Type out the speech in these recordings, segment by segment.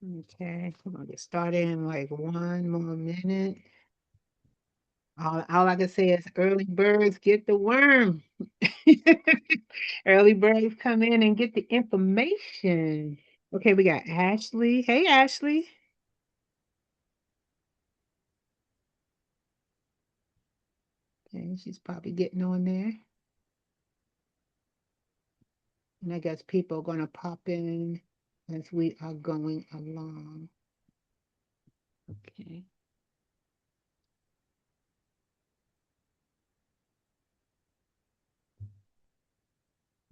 Okay, I'm gonna get started in like one more minute. All I can say is early birds get the worm. Early birds come in and get the information. Okay, we got Ashley. Hey, Ashley. Okay, she's probably getting on there. And I guess people are gonna pop in as we are going along. Okay.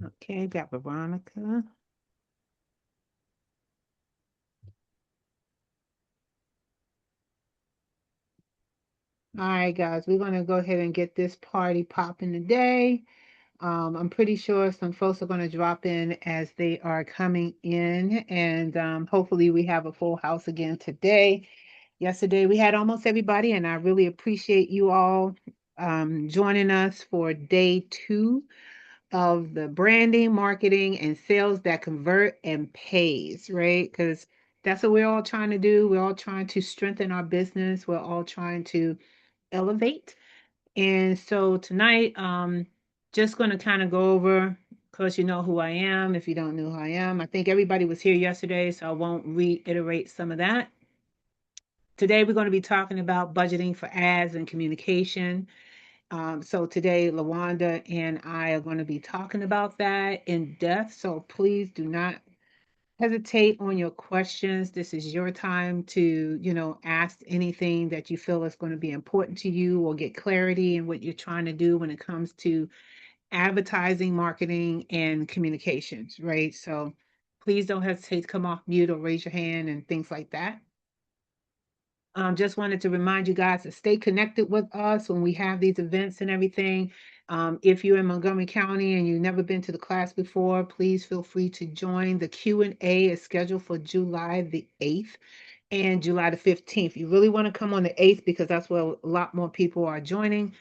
Okay, got Veronica. All right, guys, we're gonna go ahead and get this party popping today. I'm pretty sure some folks are going to drop in as they are coming in, and hopefully, we have a full house again today. Yesterday, we had almost everybody, and I really appreciate you all joining us for day two of the branding, marketing, and sales that convert and pays, right? Because that's what we're all trying to do. We're all trying to strengthen our business, we're all trying to elevate. And so tonight, just going to kind of go over, because you know who I am. If you don't know who I am, I think everybody was here yesterday, so I won't reiterate some of that. Today, we're going to be talking about budgeting for ads and communication. So today, Lawanda and I are going to be talking about that in depth. So please do not hesitate on your questions. This is your time to, ask anything that you feel is going to be important to you or get clarity in what you're trying to do when it comes to advertising, marketing, and communications, right? So please don't hesitate to come off mute or raise your hand and things like that. Just wanted to remind you guys to stay connected with us when we have these events and everything. If you're in Montgomery County and you've never been to the class before, please feel free to join. The Q&A is scheduled for July the 8th and July the 15th. You really want to come on the 8th because that's where a lot more people are joining.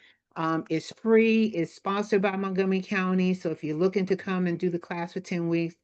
It's free, it's sponsored by Montgomery County. So if you're looking to come and do the class for 10 weeks,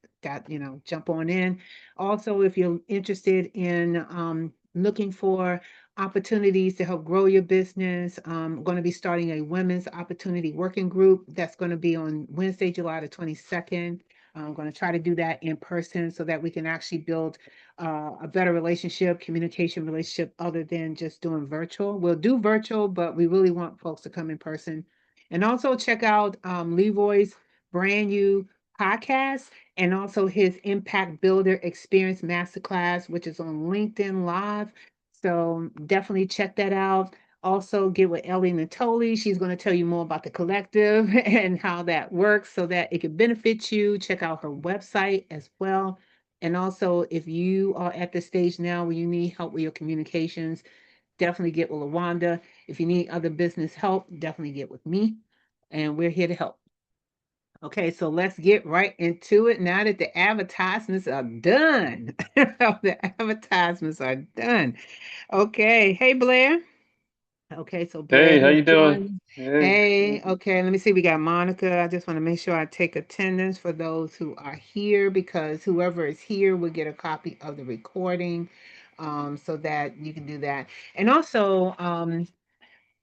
jump on in. Also, if you're interested in looking for opportunities to help grow your business, I'm going to be starting a women's opportunity working group that's going to be on Wednesday, July the 22nd. I'm going to try to do that in person so that we can actually build a better relationship, communication relationship, other than just doing virtual. We'll do virtual, but we really want folks to come in person. And also check out Leroy's brand new podcast and also his Impact Builder Experience Masterclass, which is on LinkedIn Live. So definitely check that out. Also, get with Ellie Natoli. She's going to tell you more about the collective and how that works so that it can benefit you. Check out her website as well. And also, if you are at the stage now where you need help with your communications, definitely get with Lawanda. If you need other business help, definitely get with me. And we're here to help. Okay, so let's get right into it now that the advertisements are done. The advertisements are done. Okay, hey Blair. Okay, so Blair Hey, how has you doing? joined. Hey. Hey, okay, let me see. We got Monica. I just want to make sure I take attendance for those who are here because whoever is here will get a copy of the recording, so that you can do that. And also,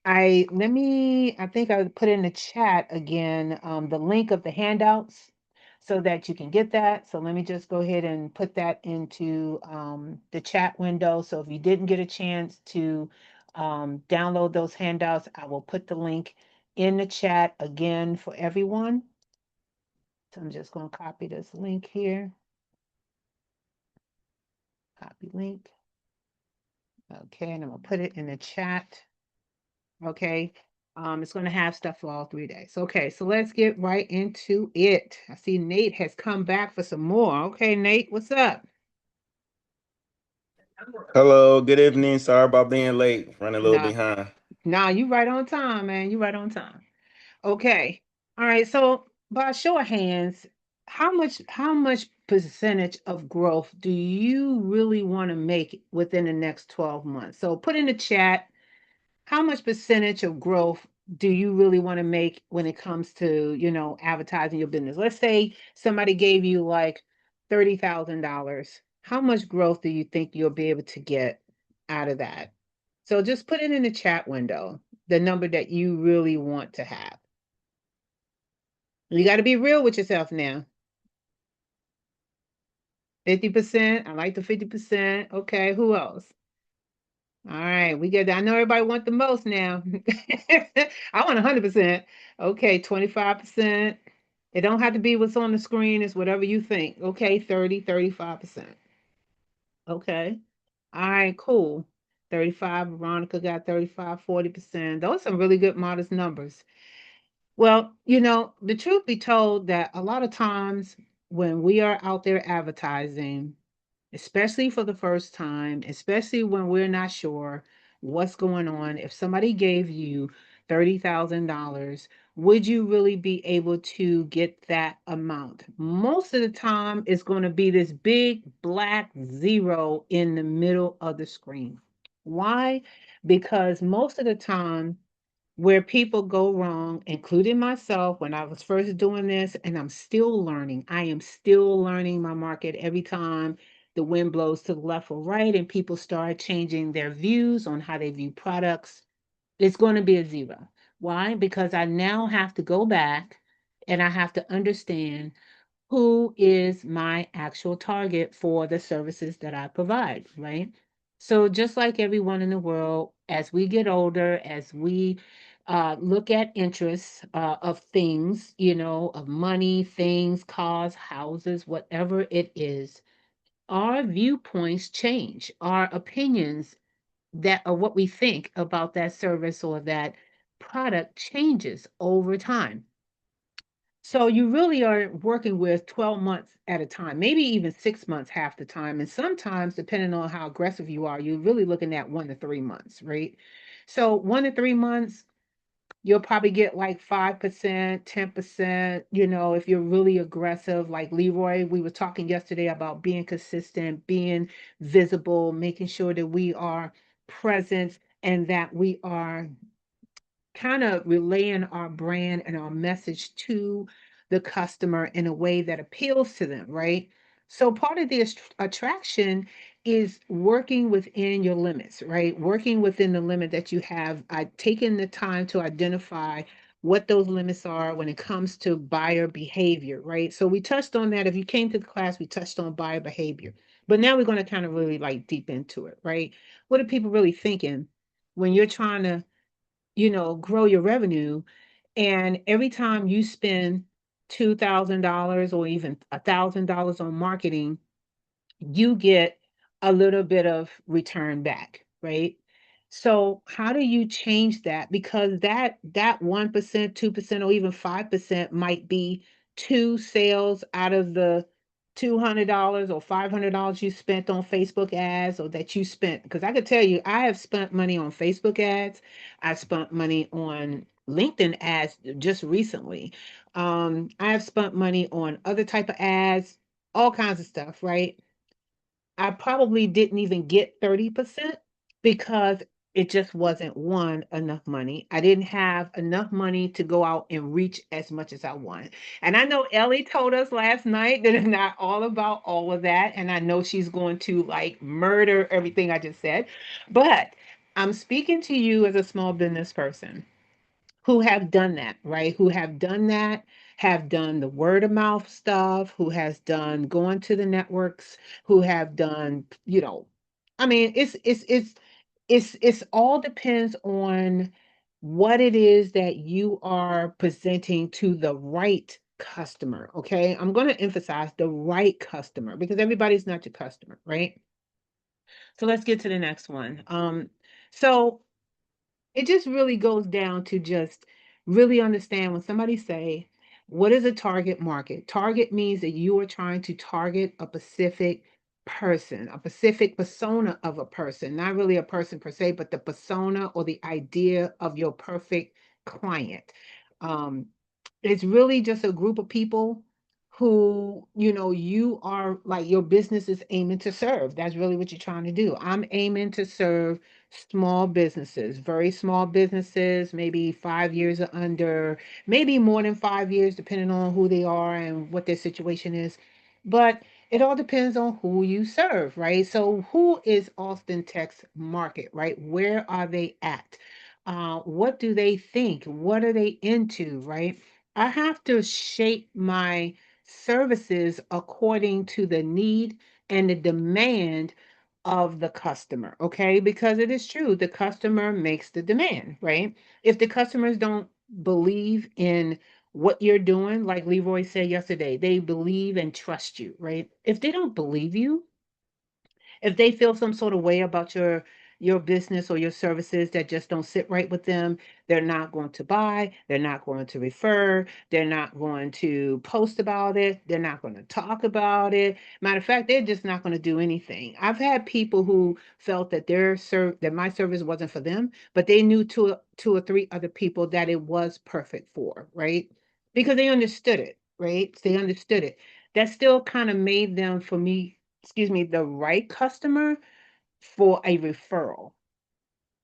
I think I put in the chat again, the link of the handouts so that you can get that. So let me just go ahead and put that into the chat window. So if you didn't get a chance to download those handouts, I will put the link in the chat again for everyone. So I'm just going to copy this link here. Copy link. Okay, and I'm going to put it in the chat. Okay. It's going to have stuff for all 3 days. Okay, so let's get right into it. I see Nate has come back for some more. Okay, Nate, what's up? Hello, good evening. Sorry about being late, running a little Nah, behind. nah, you right on time, man. You right on time. Okay. All right. So by show of hands, how much percentage of growth do you really want to make within the next 12 months? So put in the chat, how much percentage of growth do you really want to make when it comes to, advertising your business? Let's say somebody gave you like $30,000. How much growth do you think you'll be able to get out of that? So just put it in the chat window, the number that you really want to have. You got to be real with yourself now. 50%. I like the 50%. Okay, who else? All right, we get. I know everybody want the most now. I want 100%. Okay, 25%. It don't have to be what's on the screen. It's whatever you think. Okay, 30, 35%. Okay. All right, cool. 35. Veronica got 35, 40%. Those are some really good modest numbers. Well, the truth be told that a lot of times when we are out there advertising, especially for the first time, especially when we're not sure what's going on. If somebody gave you $30,000, would you really be able to get that amount? Most of the time, it's going to be this big black zero in the middle of the screen. Why? Because most of the time, where people go wrong, including myself when I was first doing this, and I'm still learning. I am still learning my market every time the wind blows to the left or right, and people start changing their views on how they view products. It's going to be a zero. Why? Because I now have to go back and I have to understand who is my actual target for the services that I provide, right? So, just like everyone in the world, as we get older, as we look at interests of things, of money, things, cars, houses, whatever it is, our viewpoints change, our opinions that are what we think about that service or that product changes over time. So you really are working with 12 months at a time, maybe even 6 months half the time. And sometimes, depending on how aggressive you are, you're really looking at 1 to 3 months, right? So 1 to 3 months, you'll probably get like 5%, 10%, if you're really aggressive. Like Leroy, we were talking yesterday about being consistent, being visible, making sure that we are present and that we are kind of relaying our brand and our message to the customer in a way that appeals to them, right? So part of the attraction is working within your limits, right? Working within the limit that you have. Taken the time to identify what those limits are when it comes to buyer behavior, right? So we touched on that. If you came to the class, we touched on buyer behavior. But now we're going to kind of really like deep into it, right? What are people really thinking when you're trying to grow your revenue. And every time you spend $2,000 or even $1,000 on marketing, you get a little bit of return back, right? So how do you change that? Because that 1%, 2%, or even 5% might be two sales out of the $200 or $500 you spent on Facebook ads or that you spent. Because I could tell you, I have spent money on Facebook ads. I spent money on LinkedIn ads just recently. I have spent money on other type of ads, all kinds of stuff, right? I probably didn't even get 30% because it just wasn't one enough money. I didn't have enough money to go out and reach as much as I wanted. And I know Ellie told us last night that it's not all about all of that. And I know she's going to like murder everything I just said. But I'm speaking to you as a small business person who have done that, right? Who have done that, have done the word of mouth stuff, who has done going to the networks, who have done, I mean, it's all depends on what it is that you are presenting to the right customer. Okay. I'm going to emphasize the right customer because everybody's not your customer, right? So let's get to the next one. So it just really goes down to just really understand when somebody say, what is a target market? Target means that you are trying to target a specific person, a specific persona of a person, not really a person per se, but the persona or the idea of your perfect client. Um, it's really just a group of people who, you are like your business is aiming to serve. That's really what you're trying to do. I'm aiming to serve small businesses, very small businesses, maybe 5 years or under, maybe more than 5 years, depending on who they are and what their situation is. But It all depends on who you serve, right? So, who is Austin Tech's market, right? Where are they at? What do they think? What are they into, right? I have to shape my services according to the need and the demand of the customer, okay? Because it is true, the customer makes the demand, right? If the customers don't believe in what you're doing, like Leroy said yesterday, they believe and trust you, right? If they don't believe you, if they feel some sort of way about your business or your services that just don't sit right with them, they're not going to buy, they're not going to refer, they're not going to post about it, they're not going to talk about it. Matter of fact, they're just not going to do anything. I've had people who felt that that my service wasn't for them, but they knew two or three other people that it was perfect for, right? Because they understood it, right? They understood it. That still kind of made them, for me, excuse me, the right customer for a referral.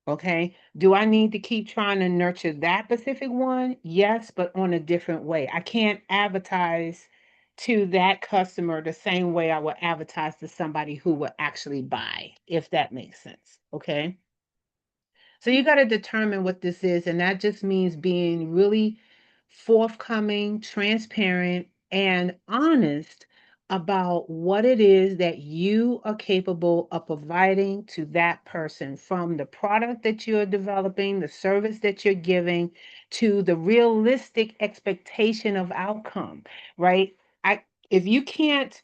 Okay. Do I need to keep trying to nurture that specific one? Yes, but on a different way. I can't advertise to that customer the same way I would advertise to somebody who would actually buy, if that makes sense. Okay. So you got to determine what this is, and that just means being really forthcoming, transparent, and honest about what it is that you are capable of providing to that person, from the product that you're developing, the service that you're giving, to the realistic expectation of outcome, right? I if you can't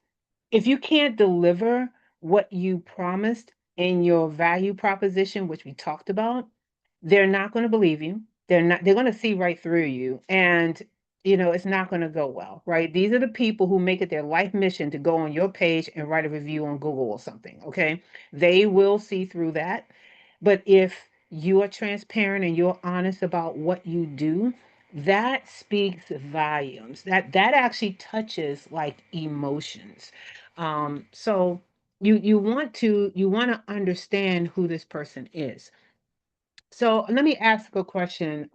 if you can't deliver what you promised in your value proposition, which we talked about, they're not going to believe you. They're going to see right through you. And, it's not going to go well, right? These are the people who make it their life mission to go on your page and write a review on Google or something, okay? They will see through that. But if you are transparent and you're honest about what you do, that speaks volumes. That actually touches like emotions. So you want to understand who this person is. So let me ask a question.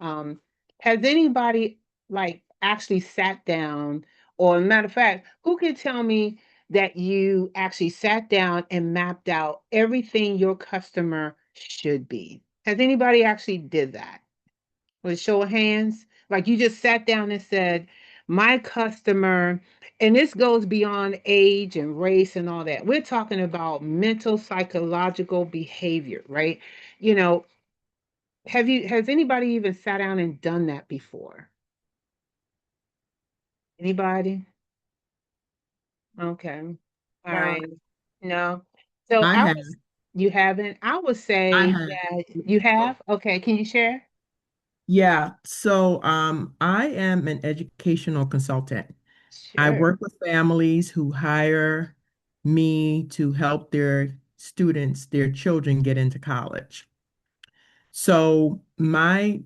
Has anybody like actually sat down, or matter of fact, who can tell me that you actually sat down and mapped out everything your customer should be? Has anybody actually did that? With a show of hands? Like you just sat down and said, my customer, and this goes beyond age and race and all that. We're talking about mental, psychological behavior, right? You know, has anybody even sat down and done that before? Anybody? Okay. All Yeah, right. No. So I have. you haven't? I would I say have. that you have. Okay. Can you share? Yeah. So I am an educational consultant. I Sure. work with families who hire me to help their students, their children get into college. So I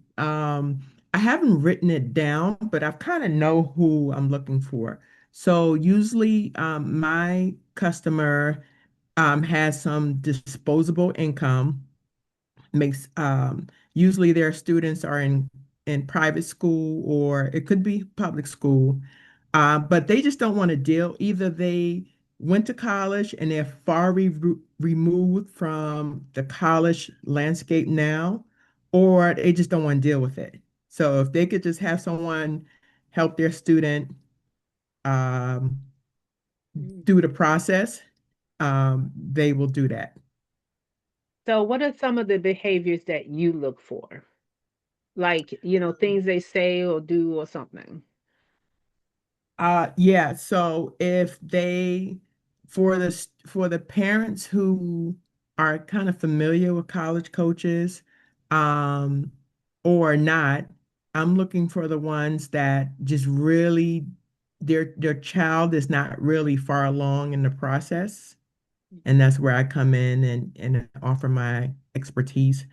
haven't written it down, but I kind of know who I'm looking for. So usually my customer has some disposable income, makes usually their students are in private school, or it could be public school, but they just don't want to deal. Either they went to college and they're far removed from the college landscape now, or they just don't want to deal with it. So if they could just have someone help their student um, Mm. through the process, they will do that. So what are some of the behaviors that you look for? Like, things they say or do or something. Yeah, so if they for the parents who are kind of familiar with college coaches, um, or not, I'm looking for the ones that just really their child is not really far along in the process. And that's where I come in and offer my expertise.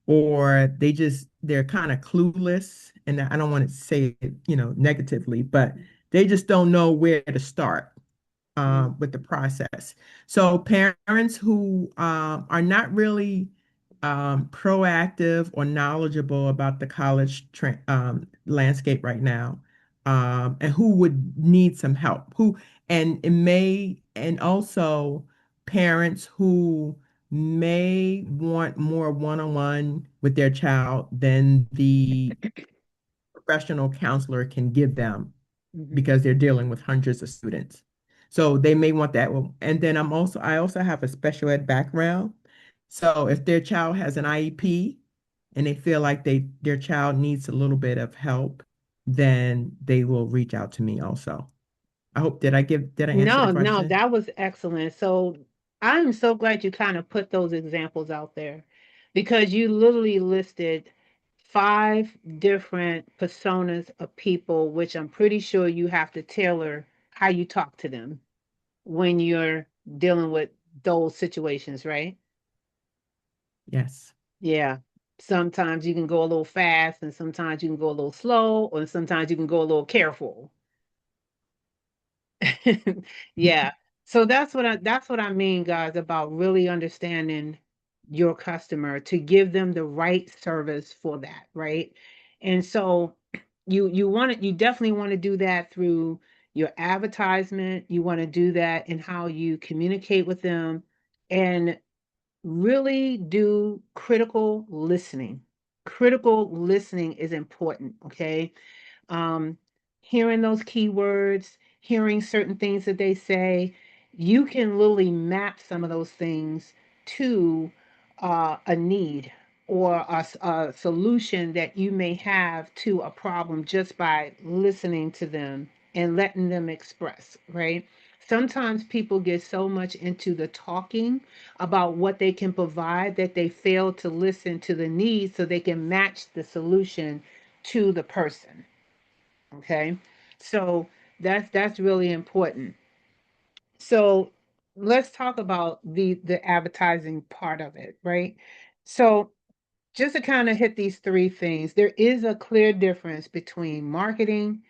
Or they're kind of clueless. And I don't want to say it, negatively, but they just don't know where to start Mm. with the process. So parents who are not really proactive or knowledgeable about the college landscape right now, and who would need some help, and it may and also parents who may want more one-on-one with their child than the professional counselor can give them Mhm. because they're dealing with hundreds of students. So they may want that. And then I also have a special ed background. So if their child has an IEP and they feel like their child needs a little bit of help, then they will reach out to me also. I hope did I answer the No, no, question? that was excellent. So I'm so glad you kind of put those examples out there because you literally listed 5 different personas of people, which I'm pretty sure you have to tailor how you talk to them when you're dealing with those situations, right? Yes. Yeah. Sometimes you can go a little fast, and sometimes you can go a little slow, or sometimes you can go a little careful. Yeah. So that's what I mean, guys, about really understanding your customer to give them the right service for that, right? And so you definitely want to do that through your advertisement. You want to do that in how you communicate with them and really do critical listening. Critical listening is important, okay? um, Hearing those keywords, hearing certain things that they say, you can literally map some of those things to a need or a solution that you may have to a problem just by listening to them and letting them express, right? Sometimes people get so much into the talking about what they can provide that they fail to listen to the needs so they can match the solution to the person. Okay. So that's really important. So let's talk about the advertising part of it, right? So just to kind of hit these 3 things, there is a clear difference between marketing,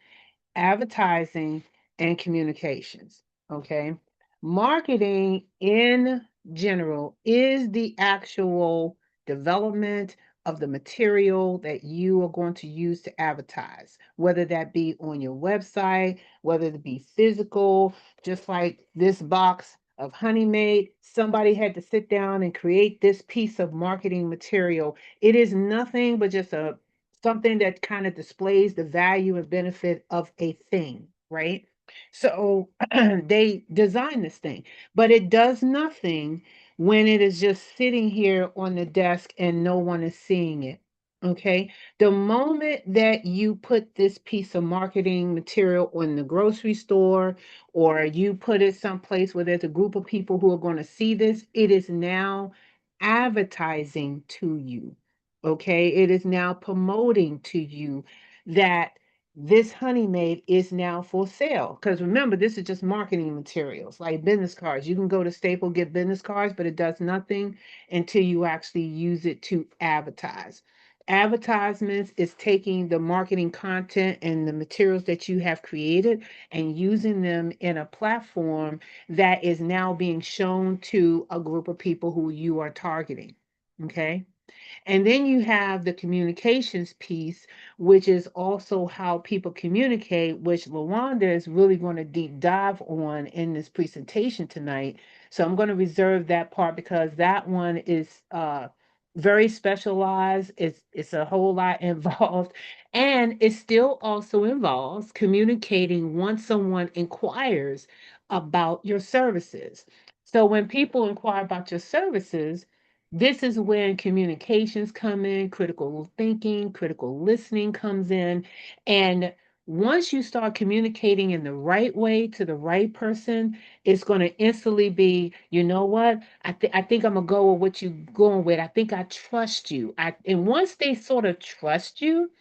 advertising, and communications. Okay. Marketing in general is the actual development of the material that you are going to use to advertise, whether that be on your website, whether it be physical, just like this box of Honey Made. Somebody had to sit down and create this piece of marketing material. It is nothing but just a something that kind of displays the value and benefit of a thing, right? So they design this thing, but it does nothing when it is just sitting here on the desk and no one is seeing it. Okay. The moment that you put this piece of marketing material on the grocery store or you put it someplace where there's a group of people who are going to see this, it is now advertising to you. Okay, it is now promoting to you that this Honey Made is now for sale. Because remember, this is just marketing materials like business cards. You can go to Staples, get business cards, but it does nothing until you actually use it to advertise. Advertisements is taking the marketing content and the materials that you have created and using them in a platform that is now being shown to a group of people who you are targeting. Okay. And then you have the communications piece, which is also how people communicate, which LaWanda is really going to deep dive on in this presentation tonight. So I'm going to reserve that part because that one is very specialized. It's a whole lot involved. And it still also involves communicating once someone inquires about your services. So when people inquire about your services, this is when communications come in, critical thinking, critical listening comes in. And once you start communicating in the right way to the right person, it's going to instantly be, you know what? I think I'm going to go with what you're going with. I think I trust you. And once they sort of trust you,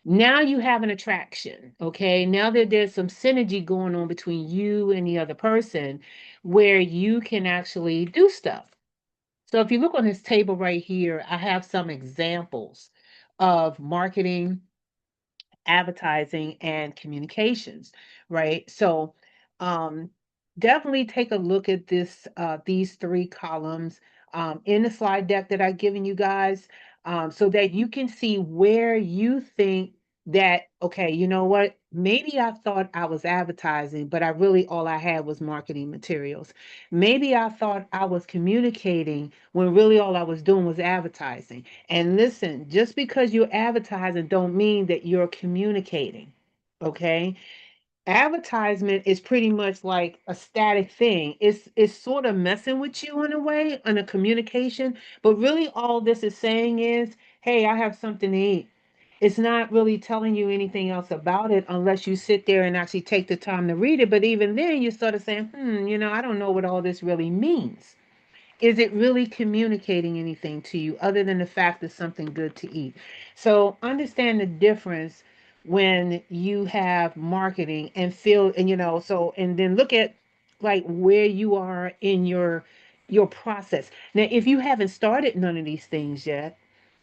now you have an attraction. Okay. Now that there's some synergy going on between you and the other person where you can actually do stuff. So if you look on this table right here, I have some examples of marketing, advertising, and communications, right? So um, definitely take a look at these 3 columns in the slide deck that I've given you guys so that you can see where you think that, okay, you know what? Maybe I thought I was advertising, but I really all I had was marketing materials. Maybe I thought I was communicating when really all I was doing was advertising. And listen, just because you're advertising don't mean that you're communicating. Okay? Advertisement is pretty much like a static thing. It's sort of messing with you in a way, in a communication, but really all this is saying is, hey, I have something to eat. It's not really telling you anything else about it unless you sit there and actually take the time to read it. But even then, you sort of saying, I don't know what all this really means. Is it really communicating anything to you other than the fact that something good to eat? So understand the difference when you have marketing and feel and and then look at like where you are in your process. Now, if you haven't started none of these things yet,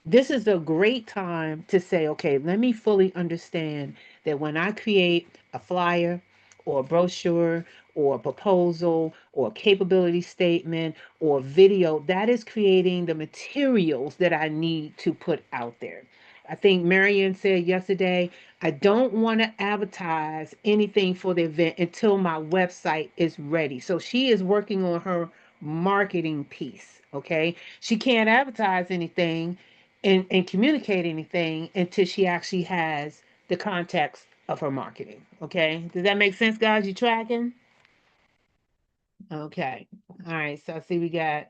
this is a great time to say, okay, let me fully understand that when I create a flyer or a brochure or a proposal or a capability statement or video, that is creating the materials that I need to put out there. I think Marianne said yesterday, I don't want to advertise anything for the event until my website is ready. So she is working on her marketing piece. Okay. She can't advertise anything and communicate anything until she actually has the context of her marketing. Okay. Does that make sense, guys? You tracking? Okay. All right. So I see we got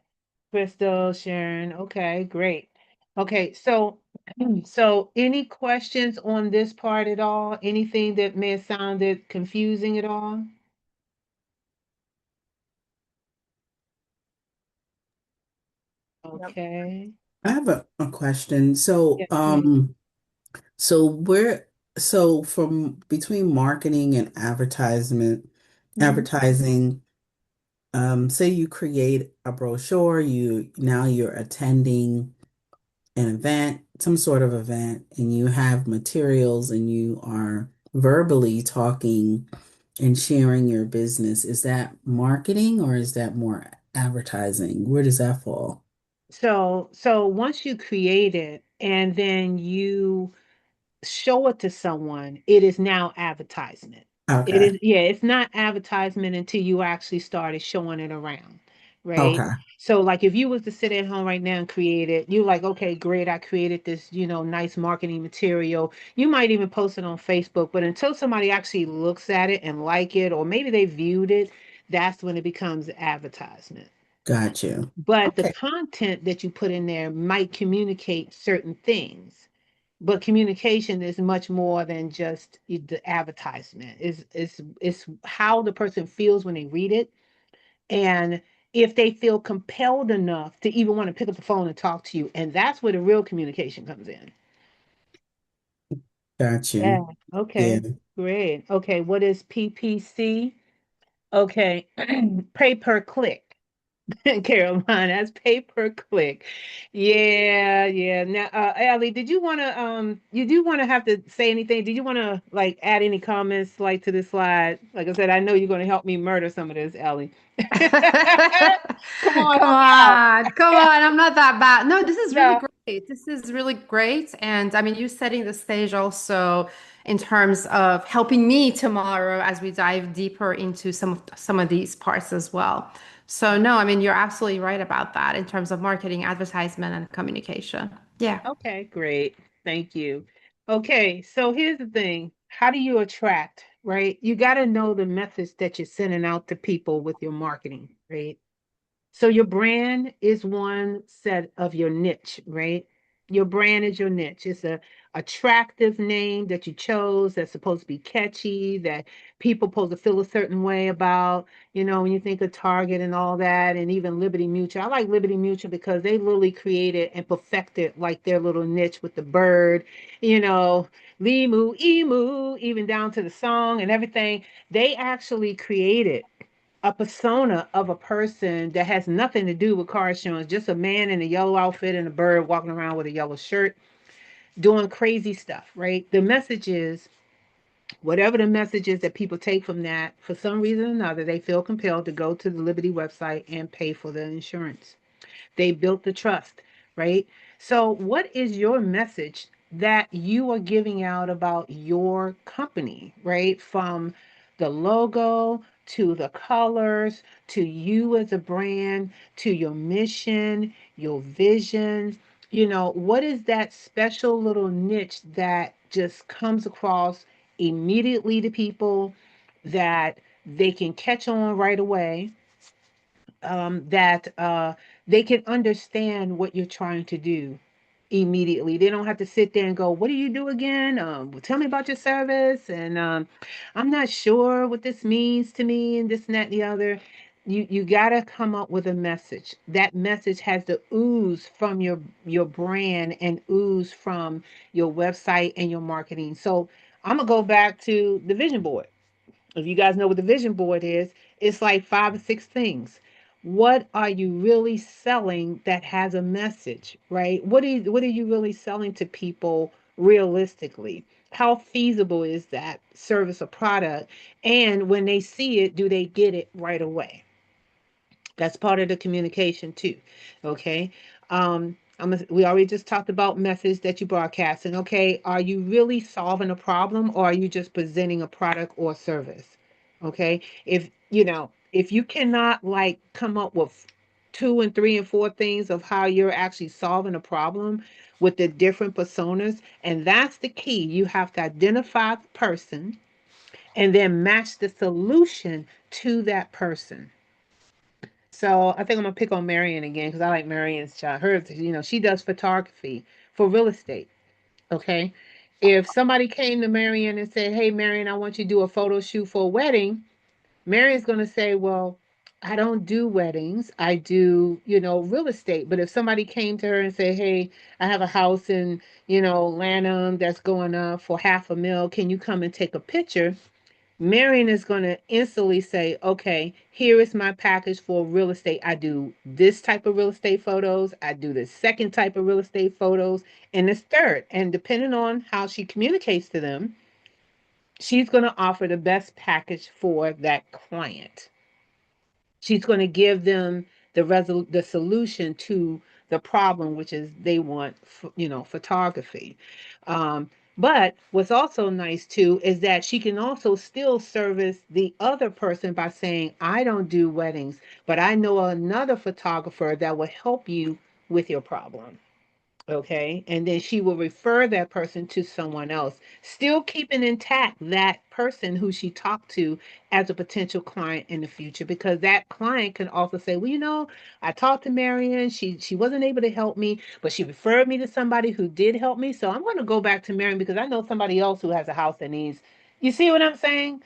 Crystal, Sharon. Okay, great. Okay, so so any questions on this part at all? Anything that may have sounded confusing at all? Yep. Okay. I have a question. Yes, ma'am. So where, so from between marketing and Mhm. advertising, say you create a brochure, you're attending an event, some sort of event, and you have materials and you are verbally talking and sharing your business. Is that marketing or is that more advertising? Where does that fall? So once you create it and then you show it to someone, it is now advertisement. It Okay. is, yeah, it's not advertisement until you actually started showing it around, right? Okay. So like if you was to sit at home right now and create it, you're like, okay, great, I created this, nice marketing material. You might even post it on Facebook, but until somebody actually looks at it and like it, or maybe they viewed it, that's when it becomes advertisement. Got you. But the Okay. content that you put in there might communicate certain things, but communication is much more than just the advertisement. It's how the person feels when they read it, and if they feel compelled enough to even want to pick up the phone and talk to you, and that's where the real communication comes in. Got Yeah. you. Yeah. Okay. Great. Okay. What is PPC? Okay. Pay per click. Caroline, that's pay per click. Yeah, yeah. Now, Allie, did you want to you do want to have to say anything? Did you want to like add any comments like to this slide? Like I said, I know you're going to help me murder some of this, Allie. Come on, Come help me out. on, come on. I'm not that bad. No, this is really No. great. This is really great. And I mean, you setting the stage also in terms of helping me tomorrow as we dive deeper into some of these parts as well. So no, I mean, you're absolutely right about that in terms of marketing, advertisement, and communication. Yeah. Okay, great. Thank you. Okay, so here's the thing. How do you attract, right? You got to know the methods that you're sending out to people with your marketing, right? So your brand is one set of your niche, right? Your brand is your niche. It's a attractive name that you chose that's supposed to be catchy, that people supposed to feel a certain way about. When you think of Target and all that, and even Liberty Mutual. I like Liberty Mutual because they literally created and perfected like their little niche with the bird, you know, Limu, Emu, even down to the song and everything. They actually created a persona of a person that has nothing to do with car insurance, just a man in a yellow outfit and a bird walking around with a yellow shirt doing crazy stuff, right? The message is whatever the message is that people take from that, for some reason or another, they feel compelled to go to the Liberty website and pay for the insurance. They built the trust, right? So, what is your message that you are giving out about your company, right? From the logo to the colors to you as a brand to your mission, your vision. What is that special little niche that just comes across immediately to people that they can catch on right away, that they can understand what you're trying to do immediately. They don't have to sit there and go, "What do you do again? Well, tell me about your service." And I'm not sure what this means to me, and this and that and the other. You gotta come up with a message. That message has to ooze from your brand and ooze from your website and your marketing. So I'm gonna go back to the vision board. If you guys know what the vision board is, it's like 5 or 6 things. What are you really selling that has a message, right? What are you really selling to people realistically? How feasible is that service or product? And when they see it, do they get it right away? That's part of the communication too. Okay. We already just talked about methods that you broadcast. And okay, are you really solving a problem or are you just presenting a product or service? Okay. If you cannot like come up with 2 and 3 and 4 things of how you're actually solving a problem with the different personas, and that's the key. You have to identify the person and then match the solution to that person. So I think I'm gonna pick on Marion again because I like Marion's child. She does photography for real estate. Okay. If somebody came to Marion and said, "Hey, Marion, I want you to do a photo shoot for a wedding," Marion's gonna say, "Well, I don't do weddings. I do, real estate." But if somebody came to her and said, "Hey, I have a house in, Lanham that's going up for $500,000. Can you come and take a picture?" Marion is going to instantly say, "Okay, here is my package for real estate. I do this type of real estate photos. I do the second type of real estate photos, and this third." And depending on how she communicates to them, she's going to offer the best package for that client. She's going to give them the solution to the problem, which is they want photography. But what's also nice too is that she can also still service the other person by saying, "I don't do weddings, but I know another photographer that will help you with your problem." Okay. And then she will refer that person to someone else, still keeping intact that person who she talked to as a potential client in the future, because that client can also say, "Well, I talked to Marion. She wasn't able to help me, but she referred me to somebody who did help me. So I'm going to go back to Marion because I know somebody else who has a house that needs." You see what I'm saying?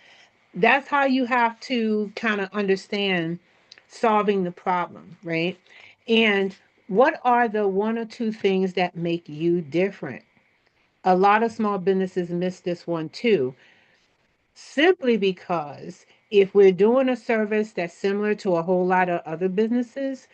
That's how you have to kind of understand solving the problem, right? And what are the 1 or 2 things that make you different? A lot of small businesses miss this one too, simply because if we're doing a service that's similar to a whole lot of other businesses,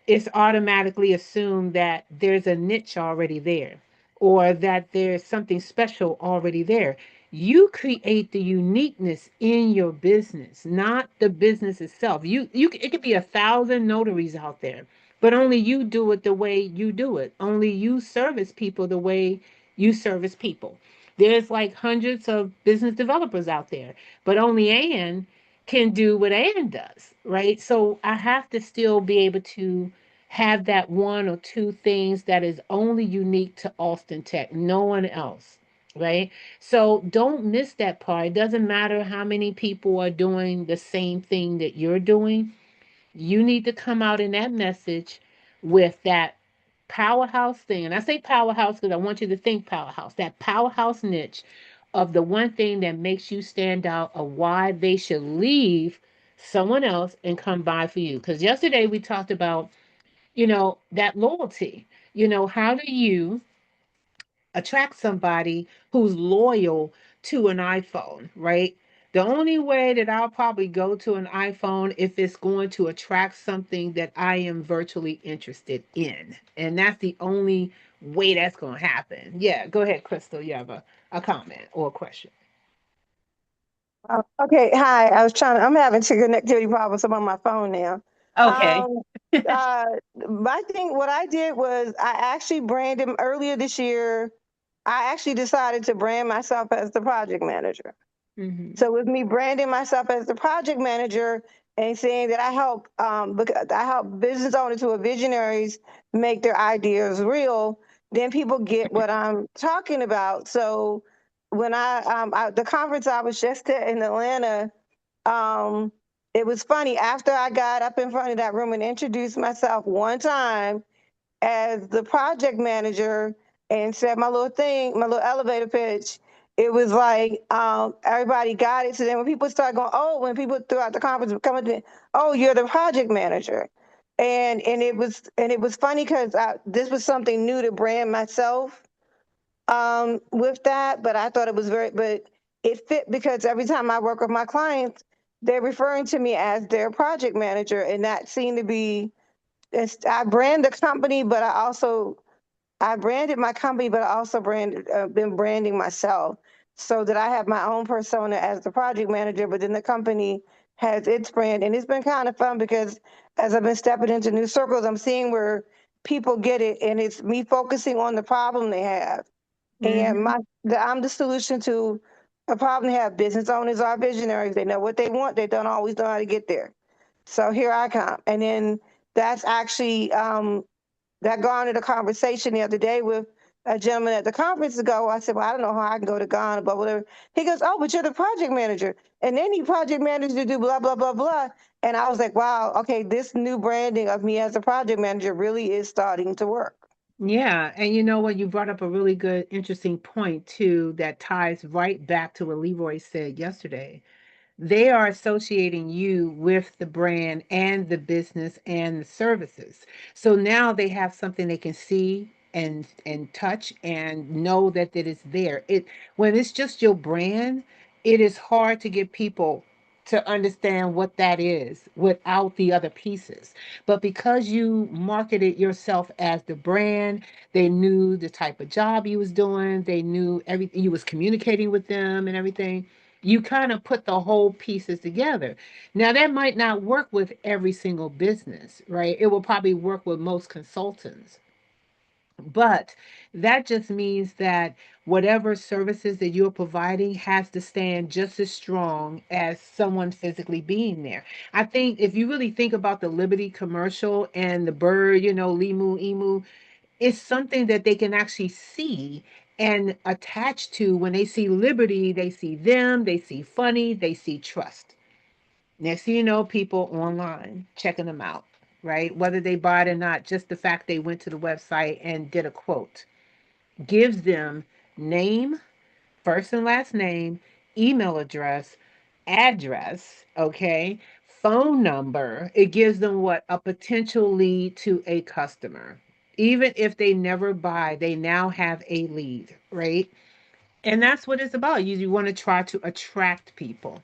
it's automatically assumed that there's a niche already there or that there's something special already there. You create the uniqueness in your business, not the business itself. It could be 1,000 notaries out there, but only you do it the way you do it. Only you service people the way you service people. There's like hundreds of business developers out there, but only Ann can do what Ann does, right? So I have to still be able to have that 1 or 2 things that is only unique to Austin Tech, no one else, right? So don't miss that part. It doesn't matter how many people are doing the same thing that you're doing. You need to come out in that message with that powerhouse thing. And I say powerhouse because I want you to think powerhouse, that powerhouse niche of the one thing that makes you stand out, of why they should leave someone else and come buy for you. Because yesterday we talked about that loyalty. How do you attract somebody who's loyal to an iPhone, right? The only way that I'll probably go to an iPhone if it's going to attract something that I am virtually interested in. And that's the only way that's going to happen. Yeah, go ahead, Crystal. You have a comment or a question. Okay, hi. I'm having connectivity problems. I'm on my phone now. Okay. Um, uh, what I did was I actually branded earlier this year. I actually decided to brand myself as the project manager. Mm-hmm. So with me branding myself as the project manager and saying that because I help business owners who are visionaries make their ideas real, then people get what I'm talking about. So when the conference I was just at in Atlanta, um, it was funny. After I got up in front of that room and introduced myself one time as the project manager and said my little thing, my little elevator pitch, it was like everybody got it. So then when people started going, oh, when people throughout the conference would come up to me, oh, you're the project manager. And it was funny because this was something new to brand myself with that, but I thought it was but it fit because every time I work with my clients, they're referring to me as their project manager, and that seemed to be I brand the company, but I branded my company, but I also been branding myself so that I have my own persona as the project manager, but then the company has its brand. And it's been kind of fun because as I've been stepping into new circles, I'm seeing where people get it, and it's me focusing on the problem they have. And I'm the solution to a problem they have. Business owners are visionaries. They know what they want. They don't always know how to get there. So here I come. And then that's actually that garnered a conversation the other day with a gentleman at the conference ago. I said, well, I don't know how I can go to Ghana, but whatever. He goes, oh, but you're the project manager. And then he project managed to do blah, blah, blah, blah. And I was like, wow, okay, this new branding of me as a project manager really is starting to work. Yeah, and you know what? You brought up a really good, interesting point too that ties right back to what Leroy said yesterday. They are associating you with the brand and the business and the services. So now they have something they can see and touch and know that it is there. It when it's just your brand, it is hard to get people to understand what that is without the other pieces. But because you marketed yourself as the brand, they knew the type of job you was doing, they knew everything you was communicating with them and everything. You kind of put the whole pieces together. Now, that might not work with every single business, right? It will probably work with most consultants. But that just means that whatever services that you're providing has to stand just as strong as someone physically being there. I think if you really think about the Liberty commercial and the bird, Limu, Emu, it's something that they can actually see and attach to. When they see Liberty, they see them, they see funny, they see trust. Next thing you know, people online checking them out, right? Whether they buy it or not, just the fact they went to the website and did a quote gives them name, first and last name, email address, okay, phone number. It gives them what? A potential lead to a customer. Even if they never buy, they now have a lead, right? And that's what it's about. You want to try to attract people,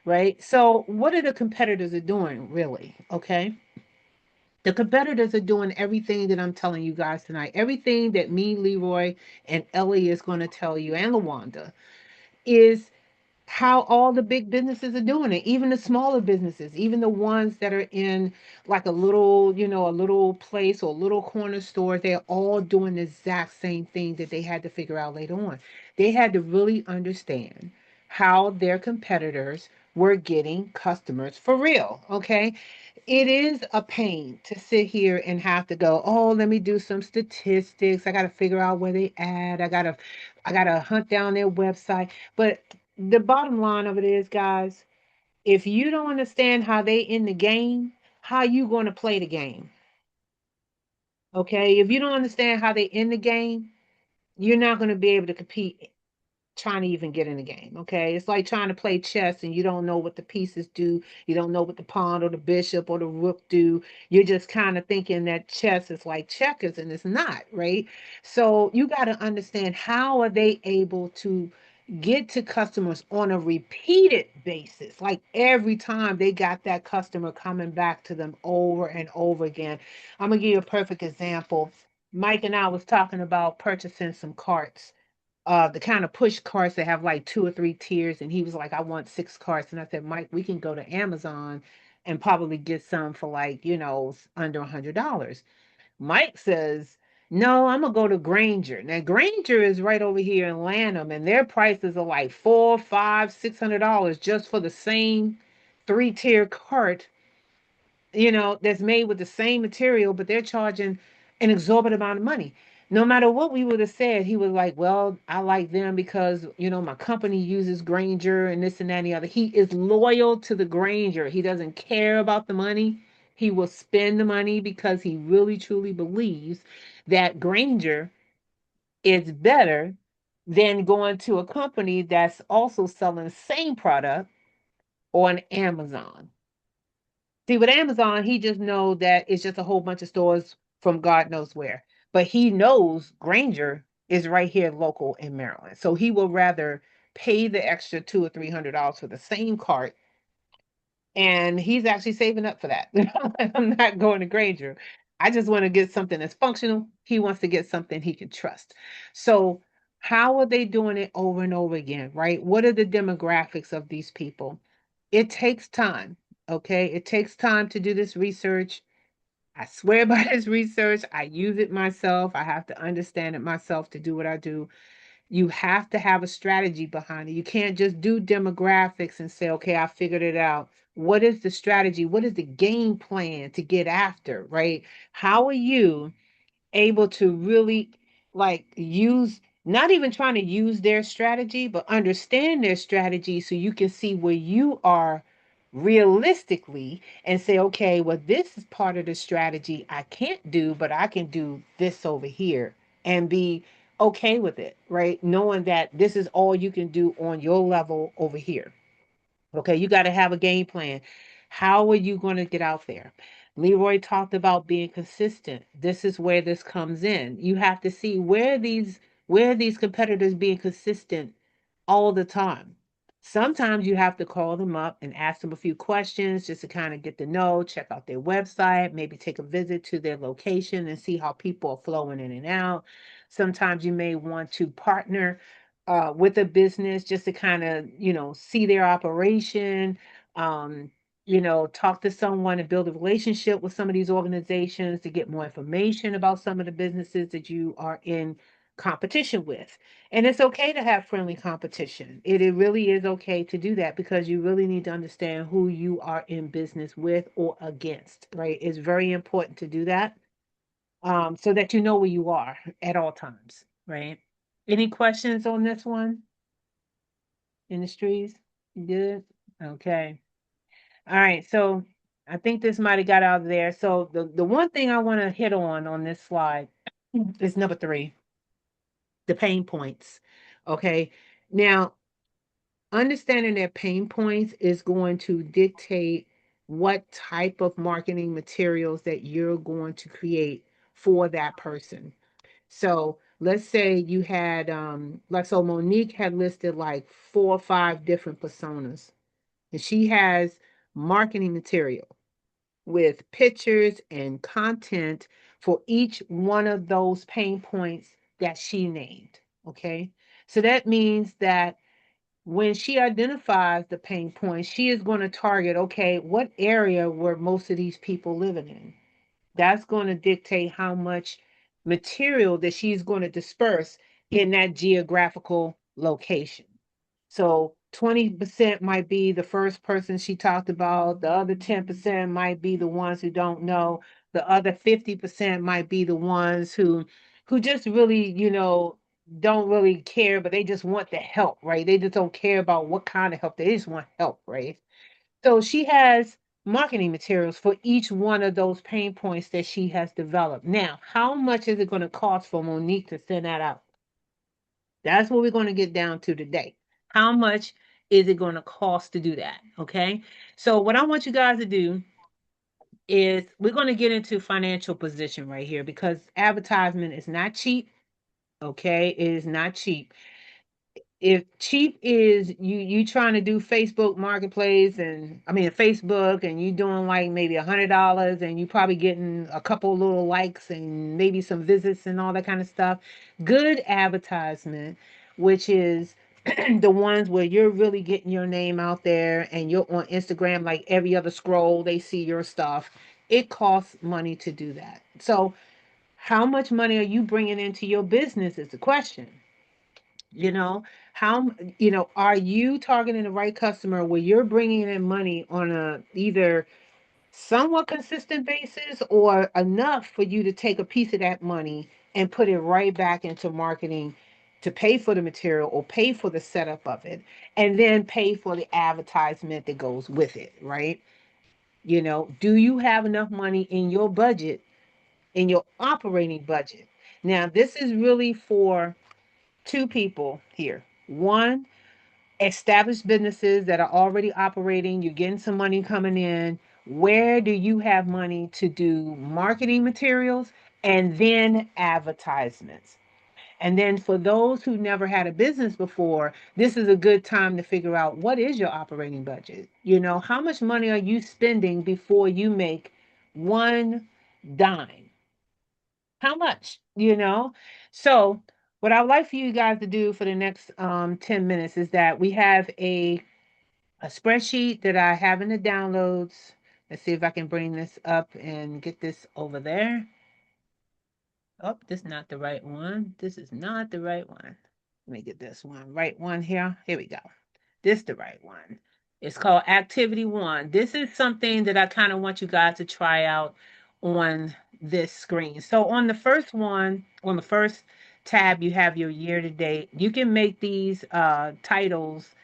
right? So, what are the competitors are doing, really? Okay. The competitors are doing everything that I'm telling you guys tonight. Everything that me, Leroy, and Ellie is going to tell you, and LaWanda, is how all the big businesses are doing it, even the smaller businesses, even the ones that are in like a little place or a little corner store. They're all doing the exact same thing that they had to figure out later on. They had to really understand how their competitors were getting customers for real. Okay. It is a pain to sit here and have to go, oh, let me do some statistics. I got to figure out where they at. I got to hunt down their website. But the bottom line of it is, guys, if you don't understand how they in the game, how you going to play the game? Okay? If you don't understand how they in the game, you're not going to be able to compete trying to even get in the game. Okay, it's like trying to play chess and you don't know what the pieces do. You don't know what the pawn or the bishop or the rook do. You're just kind of thinking that chess is like checkers, and it's not, right? So you got to understand, how are they able to get to customers on a repeated basis, like every time they got that customer coming back to them over and over again. I'm gonna give you a perfect example. Mike and I was talking about purchasing some carts, the kind of push carts that have like 2 or 3 tiers. And he was like, I want 6 carts. And I said, Mike, we can go to Amazon and probably get some for like, under $100. Mike says, No, I'm gonna go to Granger. Now Granger is right over here in Lanham, and their prices are like $400, $500, $600 just for the same three-tier cart, that's made with the same material, but they're charging an exorbitant amount of money. No matter what we would have said, he was like, well, I like them because, my company uses Granger and this and that and the other. He is loyal to the Granger. He doesn't care about the money. He will spend the money because he really truly believes that Granger is better than going to a company that's also selling the same product on Amazon. See, with Amazon, he just know that it's just a whole bunch of stores from God knows where. But he knows Granger is right here local in Maryland. So he will rather pay the extra $200 or $300 for the same cart, and he's actually saving up for that. I'm not going to Granger. I just want to get something that's functional. He wants to get something he can trust. So how are they doing it over and over again, right? What are the demographics of these people? It takes time. Okay. It takes time to do this research. I swear by this research. I use it myself. I have to understand it myself to do what I do. You have to have a strategy behind it. You can't just do demographics and say, okay, I figured it out. What is the strategy? What is the game plan to get after, right? How are you able to really like use, not even trying to use their strategy, but understand their strategy so you can see where you are realistically and say, okay, well, this is part of the strategy I can't do, but I can do this over here and be okay with it, right? Knowing that this is all you can do on your level over here. Okay, you got to have a game plan. How are you going to get out there? Leroy talked about being consistent. This is where this comes in. You have to see where these competitors being consistent all the time. Sometimes you have to call them up and ask them a few questions just to kind of get to know, check out their website, maybe take a visit to their location and see how people are flowing in and out. Sometimes you may want to partner with a business just to kind of, see their operation, talk to someone and build a relationship with some of these organizations to get more information about some of the businesses that you are in competition with. And it's okay to have friendly competition. It really is okay to do that because you really need to understand who you are in business with or against, right? It's very important to do that so that you know where you are at all times, right? Any questions on this one? Industries? You good? Okay. All right. So I think this might have got out of there. So the one thing I want to hit on this slide is number 3, the pain points. Okay. Now, understanding their pain points is going to dictate what type of marketing materials that you're going to create for that person. So let's say you had so Monique had listed like 4 or 5 different personas, and she has marketing material with pictures and content for each one of those pain points that she named. Okay. So that means that when she identifies the pain points, she is going to target, okay, what area were most of these people living in? That's going to dictate how much material that she's going to disperse in that geographical location. So 20% might be the first person she talked about. The other 10% might be the ones who don't know. The other 50% might be the ones who just really, don't really care, but they just want the help, right? They just don't care about what kind of help. They just want help, right? So she has marketing materials for each one of those pain points that she has developed. Now, how much is it going to cost for Monique to send that out? That's what we're going to get down to today. How much is it going to cost to do that? Okay. So, what I want you guys to do is we're going to get into financial position right here because advertisement is not cheap. Okay. It is not cheap. If cheap is you trying to do Facebook marketplace and I mean Facebook and you doing like maybe $100 and you probably getting a couple little likes and maybe some visits and all that kind of stuff, good advertisement, which is the ones where you're really getting your name out there and you're on Instagram like every other scroll they see your stuff, it costs money to do that. So How much money are you bringing into your business is the question. You know, how, are you targeting the right customer where you're bringing in money on a either somewhat consistent basis or enough for you to take a piece of that money and put it right back into marketing to pay for the material or pay for the setup of it and then pay for the advertisement that goes with it, right? Do you have enough money in your budget, in your operating budget? Now, this is really for two people here. One, established businesses that are already operating, you're getting some money coming in. Where do you have money to do marketing materials and then advertisements? And then for those who never had a business before, this is a good time to figure out what is your operating budget? How much money are you spending before you make one dime? How much? So what I would like for you guys to do for the next 10 minutes is that we have a spreadsheet that I have in the downloads. Let's see if I can bring this up and get this over there. Oh, this is not the right one. This is not the right one. Let me get this one. Right one here. Here we go. This is the right one. It's called Activity One. This is something that I kind of want you guys to try out on this screen. So on the first one, on the first tab, you have your year to date. You can make these titles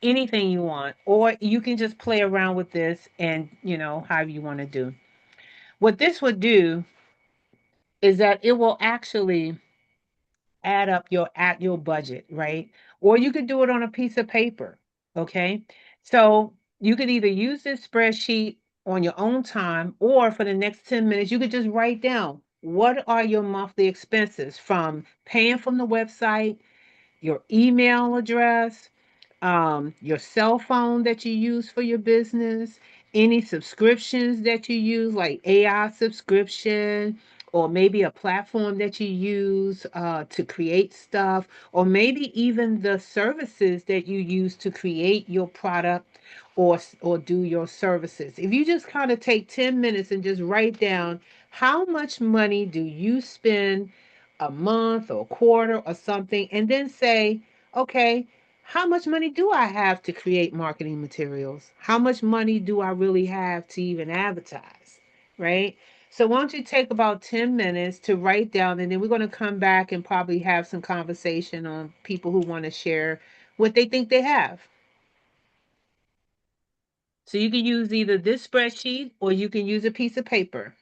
anything you want, or you can just play around with this and, however you want to do. What this would do is that it will actually add up your budget, right? Or you could do it on a piece of paper, okay? So you could either use this spreadsheet on your own time, or for the next 10 minutes, you could just write down what are your monthly expenses from paying from the website, your email address, your cell phone that you use for your business, any subscriptions that you use, like AI subscription, or maybe a platform that you use to create stuff, or maybe even the services that you use to create your product or do your services. If you just kind of take 10 minutes and just write down how much money do you spend a month or a quarter or something, and then say, okay, how much money do I have to create marketing materials? How much money do I really have to even advertise? Right? So why don't you take about 10 minutes to write down, and then we're going to come back and probably have some conversation on people who want to share what they think they have. So you can use either this spreadsheet or you can use a piece of paper.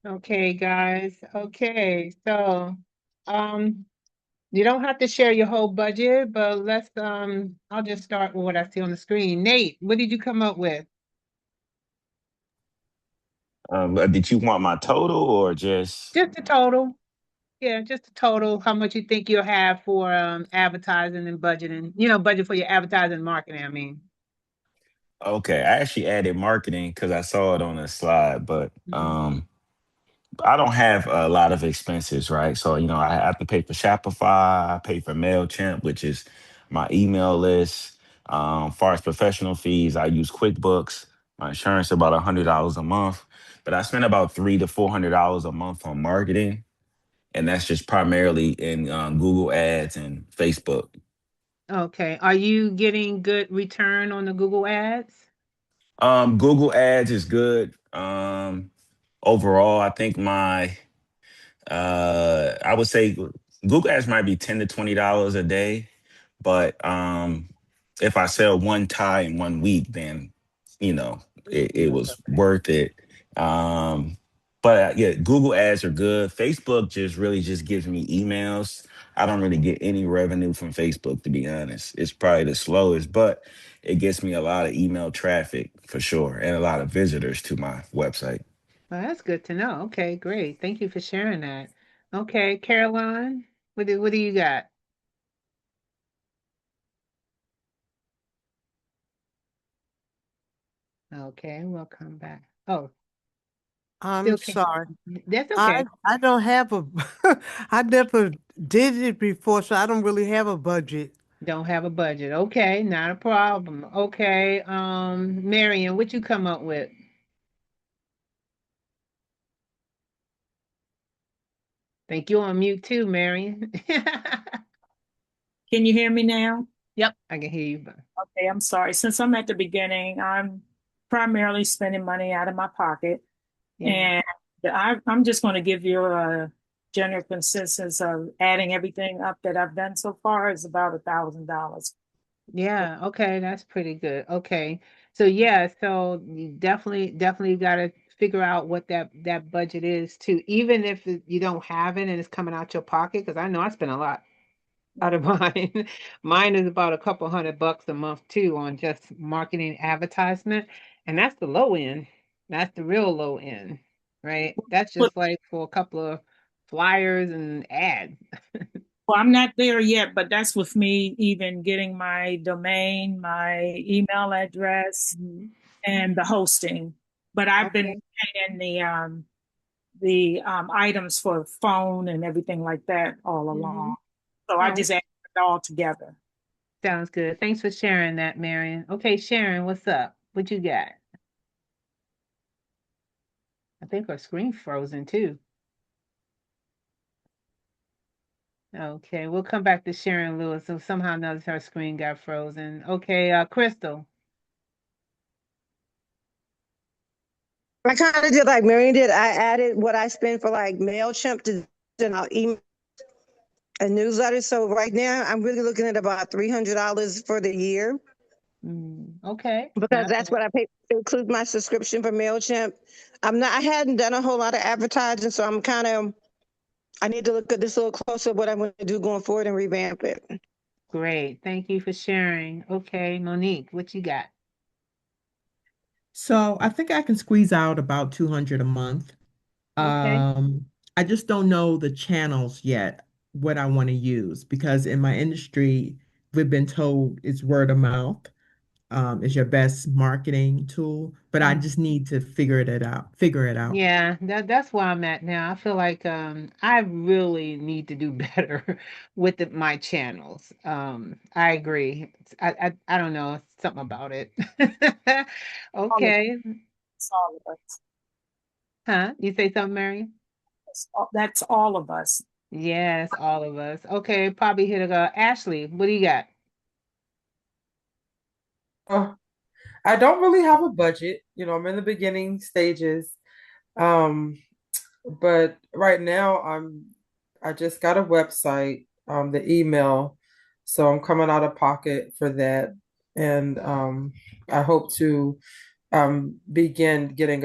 Okay, guys. Okay, so um, you don't have to share your whole budget, but I'll just start with what I see on the screen. Nate, what did you come up with? Did you want my total or just Just the total. Yeah, just the total, how much you think you'll have for advertising and budgeting, budget for your advertising and marketing, I mean. okay? I actually added marketing because I saw it on the slide, but Mhm. I don't have a lot of expenses, right? So, I have to pay for Shopify, I pay for MailChimp, which is my email list. Far as professional fees, I use QuickBooks. My insurance about $100 a month, but I spend about $300 to $400 a month on marketing, and that's just primarily in Google Ads and Facebook. Okay, are you getting good return on the Google ads? Google Ads is good. Overall, I think I would say Google Ads might be $10 to $20 a day, but if I sell one tie in 1 week, then you know it That's was okay. worth it. Um, but yeah, Google Ads are good. Facebook just really just gives me emails. I don't really get any revenue from Facebook, to be honest. It's probably the slowest, but it gets me a lot of email traffic for sure, and a lot of visitors to my website. Well, that's good to know. Okay, great. Thank you for sharing that. Okay, Caroline, what do you got? Okay, we'll come back. Oh, I'm still can't. sorry. That's I okay. I don't have a I never did it before, so I don't really have a budget. Don't have a budget. Okay, not a problem. Okay, Marion, what you come up with? Think you're on mute too, Marion. Can you hear me now? Yep, I can hear you. Okay, I'm sorry. Since I'm at the beginning, I'm primarily spending money out of my pocket. Yeah. And I'm just going to give you a general consensus of adding everything up that I've done so far is about $1,000. Yeah, okay, that's pretty good. Okay. So yeah, so you definitely got to figure out what that budget is too, even if you don't have it and it's coming out your pocket, because I know I spend a lot out of mine. Mine is about a couple $100 a month too on just marketing advertisement, and that's the low end. That's the real low end, right? That's But just like for a couple of flyers and ads. well, I'm not there yet, but that's with me even getting my domain, my email address, Mhm. and the hosting. But I've been Okay. paying the items for phone and everything like that all Hmm. along. So I just added it all together. Sounds good. Thanks for sharing that, Marion. Okay, Sharon, what's up? What you got? I think our screen's frozen too. Okay, we'll come back to Sharon Lewis. So somehow or another her screen got frozen. Okay, Crystal. I kind of did like Marion did. I added what I spend for like MailChimp to send out email and newsletters. So right now I'm really looking at about $300 for the year Okay. because Not that's what I pay. It includes my subscription for MailChimp. I hadn't done a whole lot of advertising, so I need to look at this a little closer, what I'm going to do going forward and revamp it. great. Thank you for sharing. Okay, Monique, what you got? So I think I can squeeze out about 200 a month. Okay. I just don't know the channels yet, what I want to use, because in my industry, we've been told it's word of mouth, is your best marketing tool, but I just need to figure it out. Yeah, that's where I'm at now. I feel like I really need to do better with my channels. I agree. I don't know, something about it. All of Okay. That's all of us. Huh? You say something, Mary? That's all of us. Yes, all of us. Okay, probably hit a go. Ashley, what do you got? Oh, I don't really have a budget. I'm in the beginning stages. Um, but right now I just got a website, the email, so I'm coming out of pocket for that. And I hope to begin getting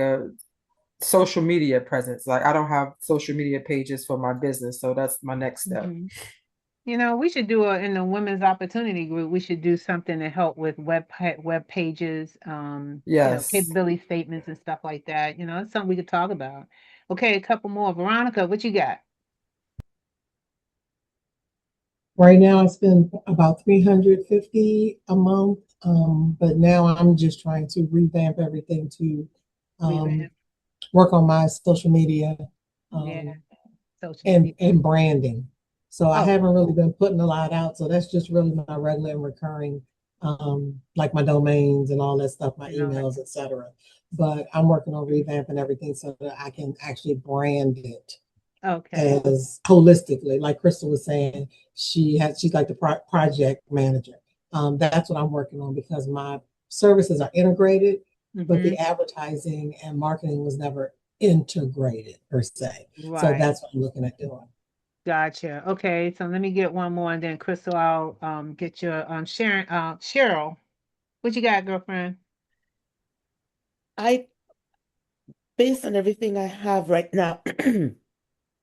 social media presence. Like I don't have social media pages for my business, so that's my next step. Mhm. You know, we should do in the women's opportunity group, we should do something to help with web pages, Yes. capability statements and stuff like that. You know, it's something we could talk about. Okay, a couple more. Veronica, what you got? Right now, I spend about 350 a month, but now I'm just trying to revamp everything to um, Revamp. work on my social media Yeah, um, social and media. branding. So I Oh, haven't really been putting a lot out. So that's just really my regular and recurring, like my domains and all that stuff, my and all that. emails, etc. But I'm working on revamping everything so that I can actually brand it Okay. as holistically, like Crystal was saying, she's like the project manager. That's what I'm working on because my services are integrated, but Mm-hmm. the advertising and marketing was never integrated per se. So Right. that's what I'm looking at doing. Gotcha. Okay, so let me get one more and then Crystal, I'll get your Sharon Cheryl. What you got, girlfriend? I, based on everything I have right now,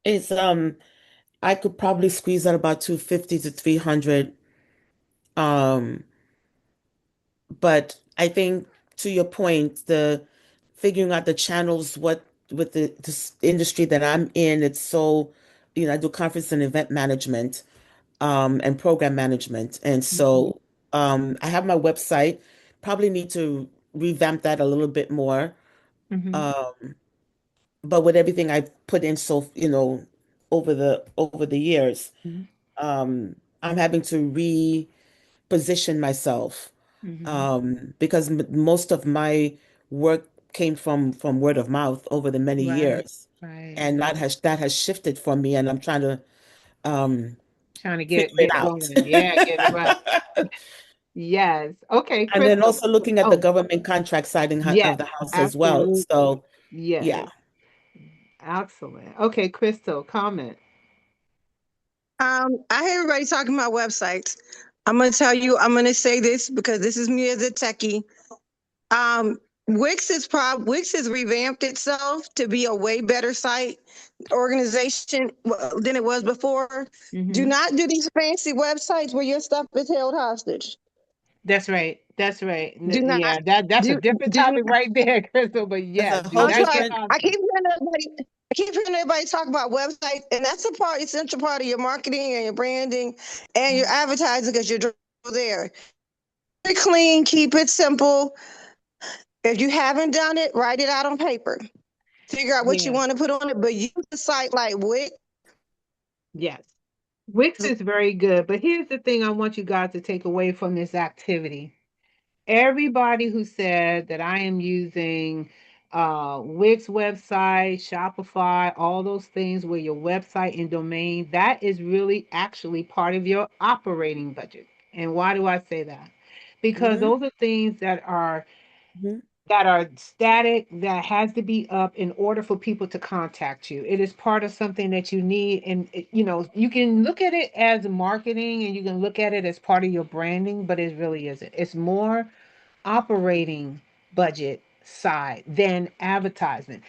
is I could probably squeeze out about 250 to 300. Um, but I think to your point, the figuring out the channels, what with the this industry that I'm in, it's so, I do conference and event management, and program management. And Mm-hmm. so I have my website, probably need to revamp that a little bit more. Mm-hmm. Um, but with everything I've put in so, over the years, I'm having to reposition myself, Mm-hmm. because most of my work came from word of mouth over the many Right. years, Right. and that has shifted for me, and I'm trying to um, Trying to figure get it it out. going. Yeah, get it right. Yes. Okay, And then Crystal. also looking at the Oh, government contract side of yes, the house as well. absolutely. So yeah. Yes. Excellent. Okay, Crystal, comment. I hear everybody talking about websites. I'm gonna tell you, I'm gonna say this because this is me as a techie. Um, Wix has revamped itself to be a way better site organization than it was before. Do Mm-hmm. not do these fancy websites where your stuff is held hostage. That's right. That's right. Do not Yeah, that's a do different do topic right there, Crystal. But There's yes, a do whole I'm not sorry. get different. I keep hostage. hearing everybody. I keep hearing everybody talk about websites, and that's a part, essential part of your marketing and your branding and your advertising because you're there. Keep it clean, keep it simple. If you haven't done it, write it out on paper. Figure out what you Yeah. want to put on it, but use a site like Wix. Yes. Wix is very good, but here's the thing I want you guys to take away from this activity. Everybody who said that I am using Wix website, Shopify, all those things where your website and domain, that is really actually part of your operating budget. And why do I say that? Because Hmm. those are things Hmm. that are static, that has to be up in order for people to contact you. It is part of something that you need. And, you can look at it as marketing and you can look at it as part of your branding, but it really isn't. It's more operating budget side than advertisement.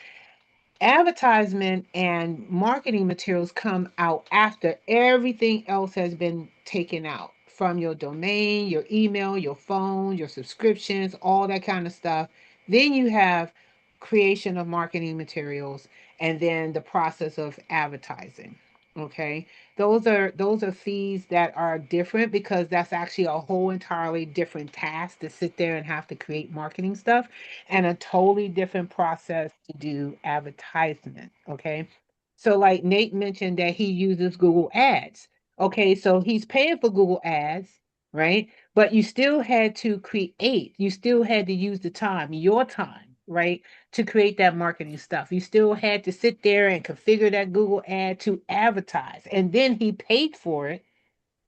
Advertisement and marketing materials come out after everything else has been taken out from your domain, your email, your phone, your subscriptions, all that kind of stuff. Then you have creation of marketing materials and then the process of advertising. Okay. Those are fees that are different because that's actually a whole entirely different task to sit there and have to create marketing stuff and a totally different process to do advertisement. Okay. So, like Nate mentioned that he uses Google Ads. Okay. So he's paying for Google Ads, right? But you still had to create, you still had to use the time, your time, right? To create that marketing stuff. You still had to sit there and configure that Google ad to advertise. And then he paid for it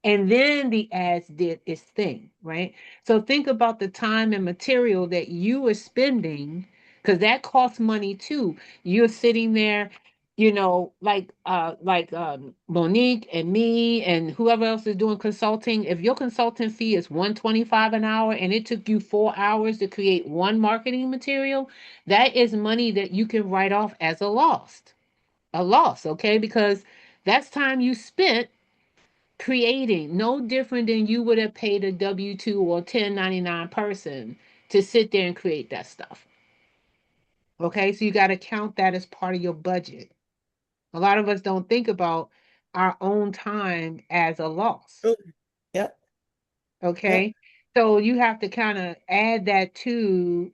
and then the ads did its thing, right? So think about the time and material that you are spending, because that costs money too. You're sitting there, Monique and me and whoever else is doing consulting, if your consulting fee is 125 an hour and it took you 4 hours to create one marketing material, that is money that you can write off as a loss, okay? Because that's time you spent creating, no different than you would have paid a W-2 or 1099 person to sit there and create that stuff. Okay, so you got to count that as part of your budget. A lot of us don't think about our own time as a loss. Oh, yep, yep. Okay. So you have to kind of add that to,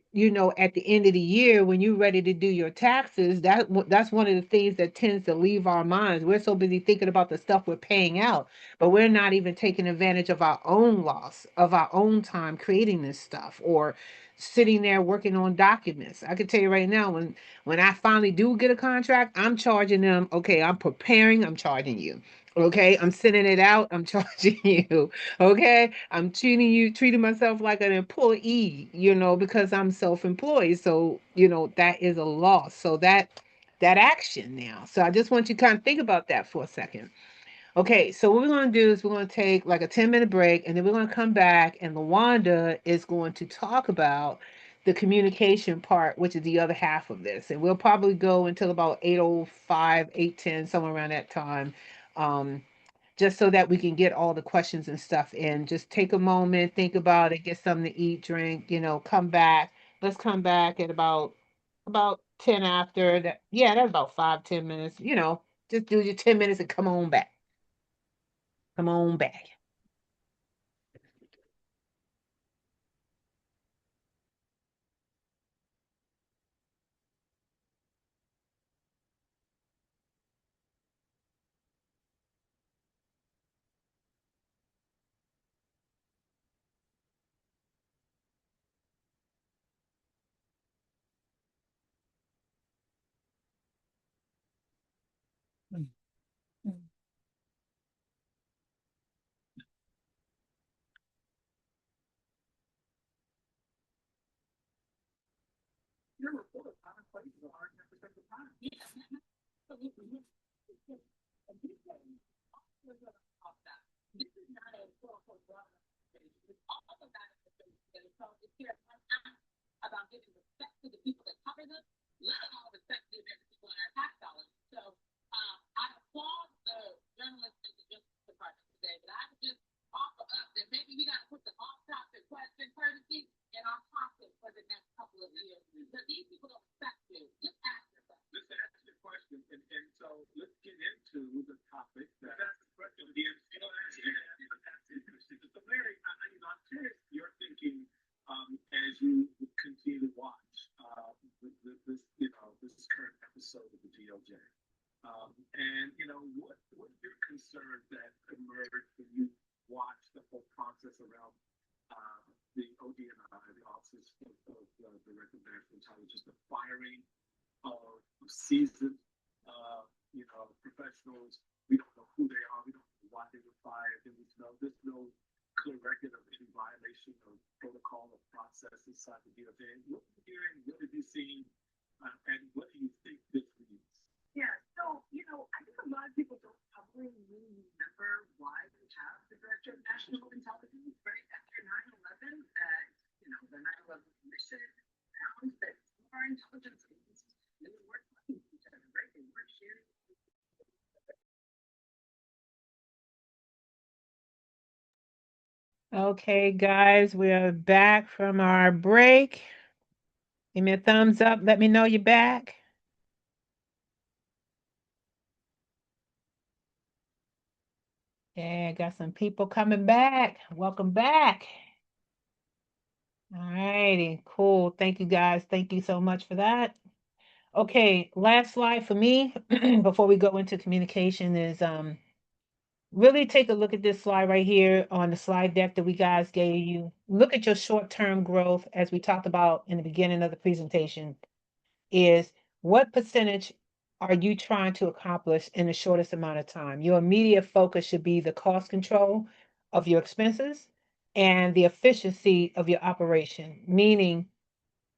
at the end of the year when you're ready to do your taxes. That's one of the things that tends to leave our minds. We're so busy thinking about the stuff we're paying out, but we're not even taking advantage of our own loss, of our own time creating this stuff or sitting there working on documents. I can tell you right now, when I finally do get a contract, I'm charging them. Okay, I'm preparing, I'm charging you. Okay, I'm sending it out, I'm charging you. Okay, I'm treating myself like an employee, because I'm self-employed. So, that is a loss. So that action now. So I just want you to kind of think about that for a second. Okay, so what we're going to do is we're going to take like a 10-minute break and then we're going to come back and LaWanda is going to talk about the communication part, which is the other half of this. And we'll probably go until about 8:05, 8:10, somewhere around that time. Um, just so that we can get all the questions and stuff in. Just take a moment, think about it, get something to eat, drink, come back. Let's come back at about 10 after that. Yeah, that's about 5, 10 minutes. Just do your 10 minutes and come on back. Come on back. Okay, guys, we are back from our break. Give me a thumbs up. Let me know you're back. Yeah, got some people coming back. Welcome back. All righty, cool. Thank you, guys. Thank you so much for that. Okay, last slide for me before we go into communication is really take a look at this slide right here on the slide deck that we guys gave you. Look at your short-term growth as we talked about in the beginning of the presentation. Is what percentage are you trying to accomplish in the shortest amount of time? Your immediate focus should be the cost control of your expenses and the efficiency of your operation, meaning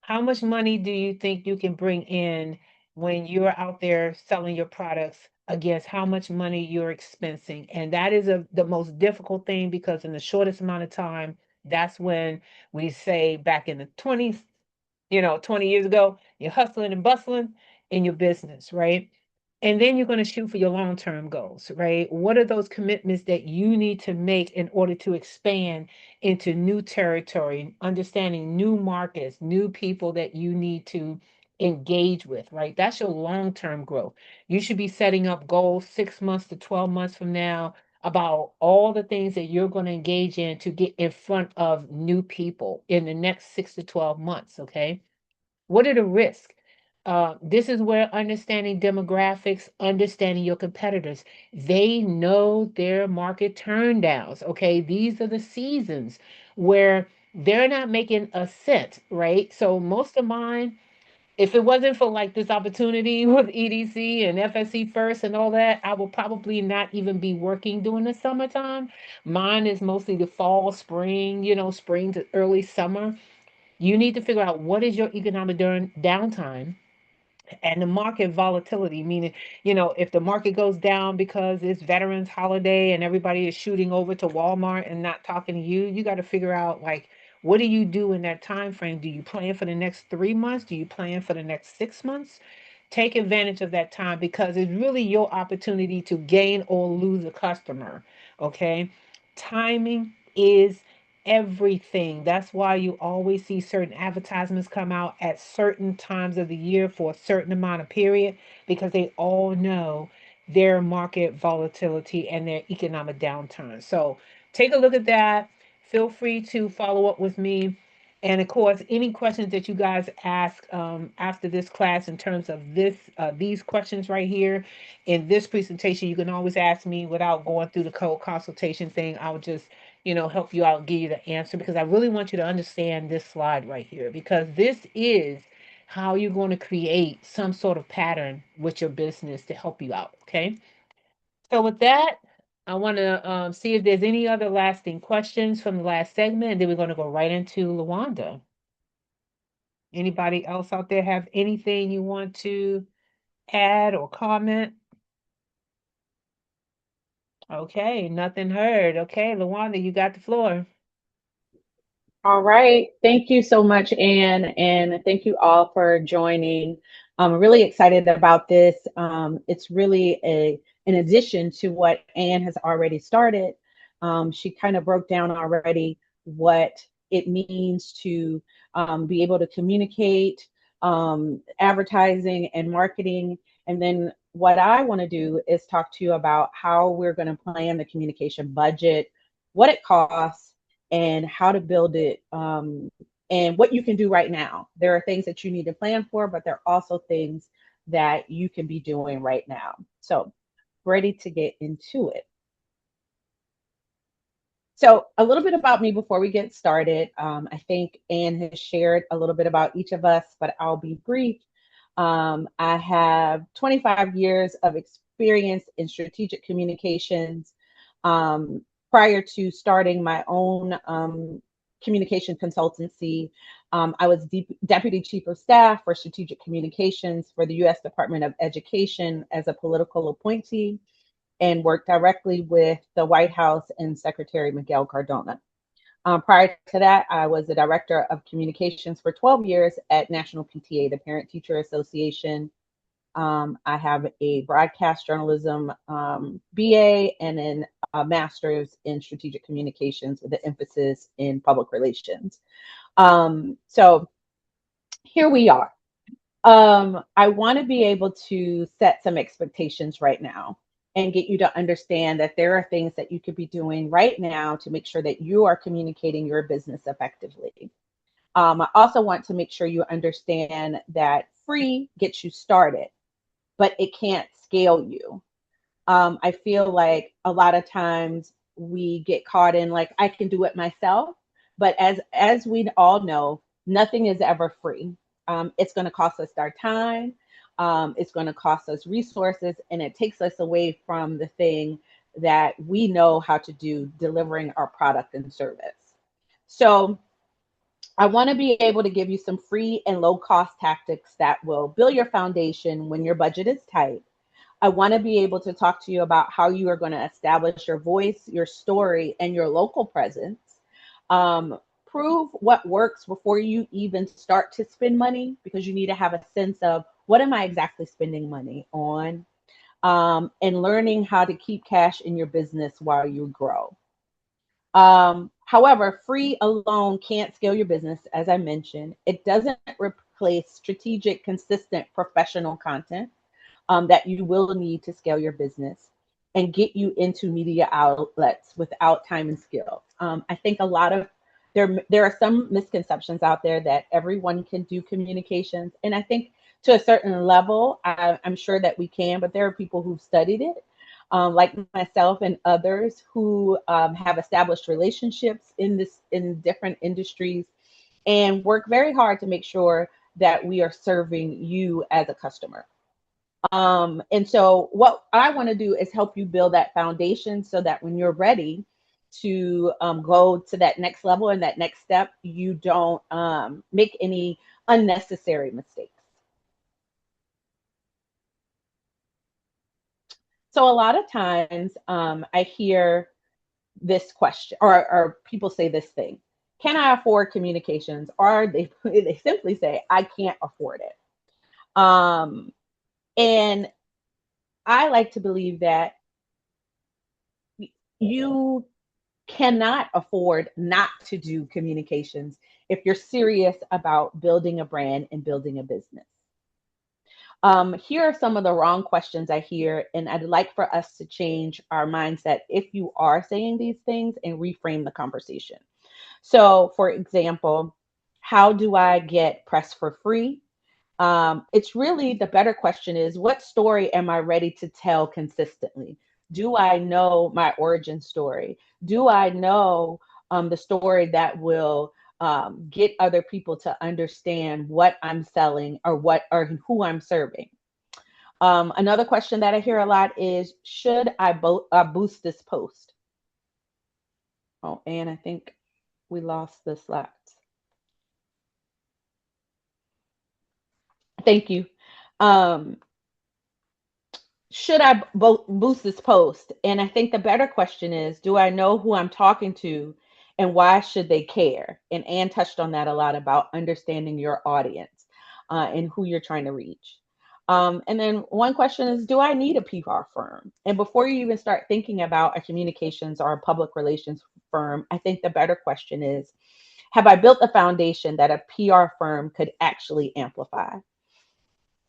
how much money do you think you can bring in when you're out there selling your products against how much money you're expensing. And that is the most difficult thing, because in the shortest amount of time, that's when we say back in the 20s, 20 years ago, you're hustling and bustling in your business, right? And then you're going to shoot for your long-term goals, right? What are those commitments that you need to make in order to expand into new territory, understanding new markets, new people that you need to engage with, right? That's your long-term growth. You should be setting up goals 6 months to 12 months from now about all the things that you're going to engage in to get in front of new people in the next 6 to 12 months, okay? What are the risks? This is where understanding demographics, understanding your competitors, they know their market turndowns. Okay, these are the seasons where they're not making a cent, right? So most of mine, if it wasn't for like this opportunity with EDC and FSC First and all that, I will probably not even be working during the summertime. Mine is mostly the fall, spring, spring to early summer. You need to figure out what is your economic downtime and the market volatility, meaning, if the market goes down because it's Veterans Holiday and everybody is shooting over to Walmart and not talking to you, you got to figure out, like, what do you do in that time frame? Do you plan for the next 3 months? Do you plan for the next 6 months? Take advantage of that time, because it's really your opportunity to gain or lose a customer. Okay. Timing is everything. That's why you always see certain advertisements come out at certain times of the year for a certain amount of period, because they all know their market volatility and their economic downturn. So take a look at that. Feel free to follow up with me. And of course, any questions that you guys ask after this class in terms of these questions right here in this presentation, you can always ask me without going through the code consultation thing. I'll just help you out, give you the answer, because I really want you to understand this slide right here, because this is how you're going to create some sort of pattern with your business to help you out. Okay. So with that, I want to see if there's any other lasting questions from the last segment, and then we're going to go right into Lawanda. Anybody else out there have anything you want to add or comment? Okay, nothing heard. Okay, Lawanda, you got the floor. All right. Thank you so much, Anne, and thank you all for joining. I'm really excited about this. It's really an addition to what Anne has already started. She kind of broke down already what it means to be able to communicate advertising and marketing. And then what I want to do is talk to you about how we're going to plan the communication budget, what it costs, and how to build it, and what you can do right now. There are things that you need to plan for, but there are also things that you can be doing right now. So ready to get into it. So a little bit about me before we get started. I think Anne has shared a little bit about each of us, but I'll be brief. I have 25 years of experience in strategic communications. Prior to starting my own communication consultancy, I was Deputy Chief of Staff for Strategic Communications for the U.S. Department of Education as a political appointee, and worked directly with the White House and Secretary Miguel Cardona. Prior to that, I was the Director of Communications for 12 years at National PTA, the Parent Teacher Association. I have a broadcast journalism BA and then a master's in strategic communications with an emphasis in public relations. So here we are. I want to be able to set some expectations right now and get you to understand that there are things that you could be doing right now to make sure that you are communicating your business effectively. I also want to make sure you understand that free gets you started, but it can't scale you. I feel like a lot of times we get caught in like, I can do it myself. But as we all know, nothing is ever free. It's going to cost us our time. It's going to cost us resources, and it takes us away from the thing that we know how to do, delivering our product and service. So I want to be able to give you some free and low cost tactics that will build your foundation when your budget is tight. I want to be able to talk to you about how you are going to establish your voice, your story, and your local presence. Prove what works before you even start to spend money, because you need to have a sense of what am I exactly spending money on, and learning how to keep cash in your business while you grow. However, free alone can't scale your business, as I mentioned. It doesn't replace strategic, consistent, professional content that you will need to scale your business and get you into media outlets without time and skill. I think a lot of there are some misconceptions out there that everyone can do communications, and I think to a certain level, I'm sure that we can, but there are people who've studied it, like myself and others who have established relationships in different industries and work very hard to make sure that we are serving you as a customer. And so what I want to do is help you build that foundation so that when you're ready to go to that next level and that next step, you don't make any unnecessary mistakes. So a lot of times I hear this question, or people say this thing: can I afford communications? Or they simply say, I can't afford it. And I like to believe that you cannot afford not to do communications if you're serious about building a brand and building a business. Here are some of the wrong questions I hear, and I'd like for us to change our mindset if you are saying these things and reframe the conversation. So, for example, how do I get press for free? It's really, the better question is, what story am I ready to tell consistently? Do I know my origin story? Do I know the story that will get other people to understand what I'm selling or who I'm serving? Another question that I hear a lot is, should I boost this post? Oh, and I think we lost the slides. Thank you. Should I boost this post? And I think the better question is, do I know who I'm talking to and why should they care? And Anne touched on that a lot about understanding your audience and who you're trying to reach. And then one question is, do I need a PR firm? And before you even start thinking about a communications or a public relations firm, I think the better question is, have I built a foundation that a PR firm could actually amplify?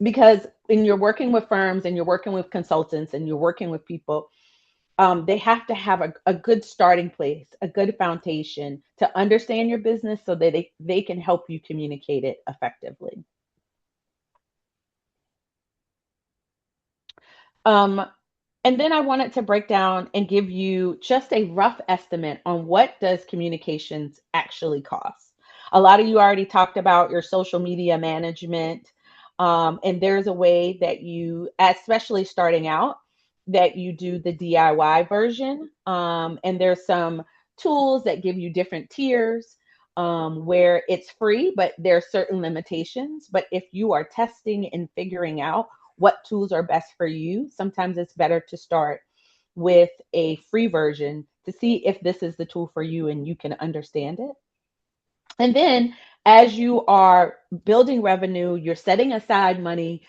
Because when you're working with firms and you're working with consultants and you're working with people, they have to have a good starting place, a good foundation to understand your business so that they can help you communicate it effectively. And then I wanted to break down and give you just a rough estimate on what does communications actually cost. A lot of you already talked about your social media management. And there's a way that you, especially starting out, that you do the DIY version. And there's some tools that give you different tiers where it's free, but there are certain limitations. But if you are testing and figuring out what tools are best for you, sometimes it's better to start with a free version to see if this is the tool for you and you can understand it. And then as you are building revenue, you're setting aside money,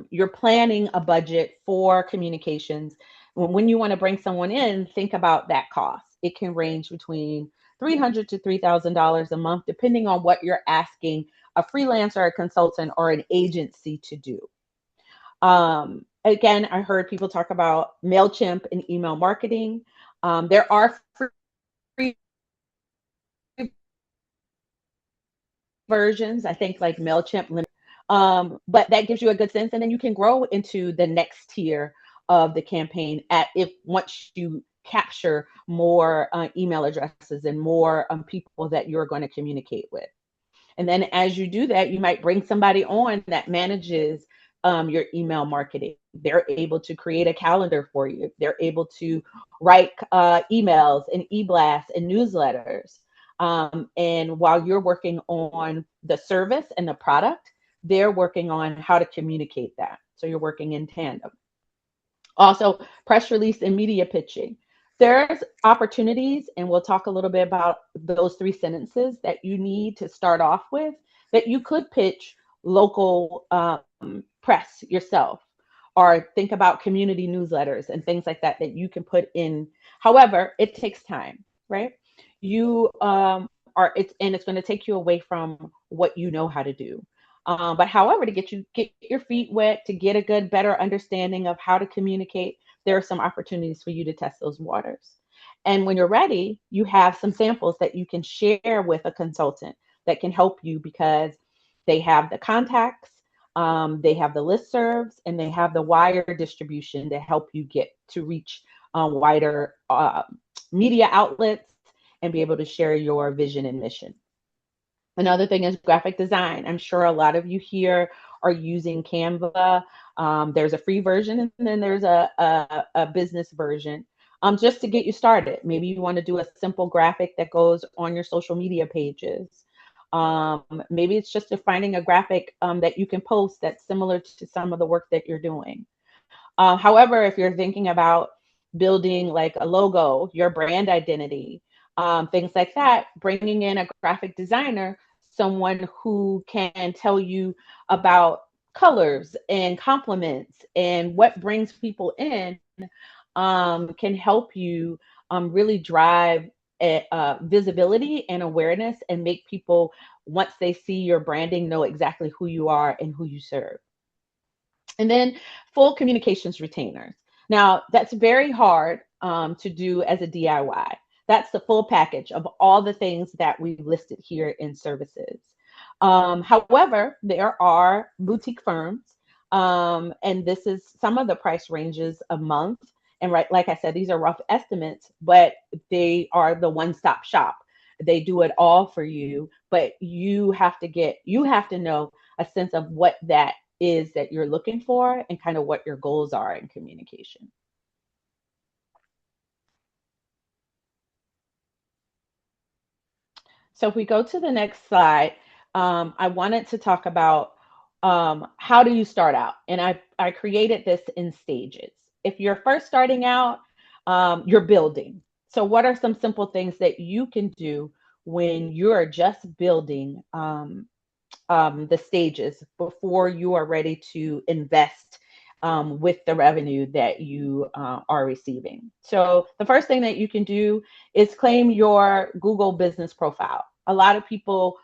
you're planning a budget for communications. When you want to bring someone in, think about that cost. It can range between $300 to $3,000 a month, depending on what you're asking a freelancer, a consultant, or an agency to do. Again, I heard people talk about MailChimp and email marketing. There are free versions, I think, like MailChimp, but that gives you a good sense, and then you can grow into the next tier of the campaign once you capture more email addresses and more people that you're going to communicate with. And then as you do that, you might bring somebody on that manages your email marketing. They're able to create a calendar for you. They're able to write emails and e-blasts and newsletters. And while you're working on the service and the product, they're working on how to communicate that. So you're working in tandem. Also, press release and media pitching. There's opportunities, and we'll talk a little bit about those 3 sentences that you need to start off with that you could pitch local press yourself, or think about community newsletters and things like that that you can put in. However, it takes time, right? You it's going to take you away from what you know how to do. But however, to get your feet wet, to get a good, better understanding of how to communicate, there are some opportunities for you to test those waters. And when you're ready, you have some samples that you can share with a consultant that can help you, because they have the contacts, they have the listservs, and they have the wire distribution to help you get to reach wider media outlets and be able to share your vision and mission. Another thing is graphic design. I'm sure a lot of you here are using Canva. There's a free version, and then there's a business version, just to get you started. Maybe you want to do a simple graphic that goes on your social media pages. Maybe it's just finding a graphic that you can post that's similar to some of the work that you're doing. However, if you're thinking about building like a logo, your brand identity, things like that, bringing in a graphic designer, someone who can tell you about colors and compliments and what brings people in, can help you really drive visibility and awareness, and make people, once they see your branding, know exactly who you are and who you serve. And then full communications retainers. Now, that's very hard to do as a DIY. That's the full package of all the things that we've listed here in services. However, there are boutique firms, and this is some of the price ranges a month. And right, like I said, these are rough estimates, but they are the one-stop shop. They do it all for you, but you have to know a sense of what that is that you're looking for, and kind of what your goals are in communication. So if we go to the next slide, I wanted to talk about how do you start out? And I created this in stages. If you're first starting out, you're building. So what are some simple things that you can do when you're just building the stages before you are ready to invest with the revenue that you are receiving? So the first thing that you can do is claim your Google business profile. A lot of people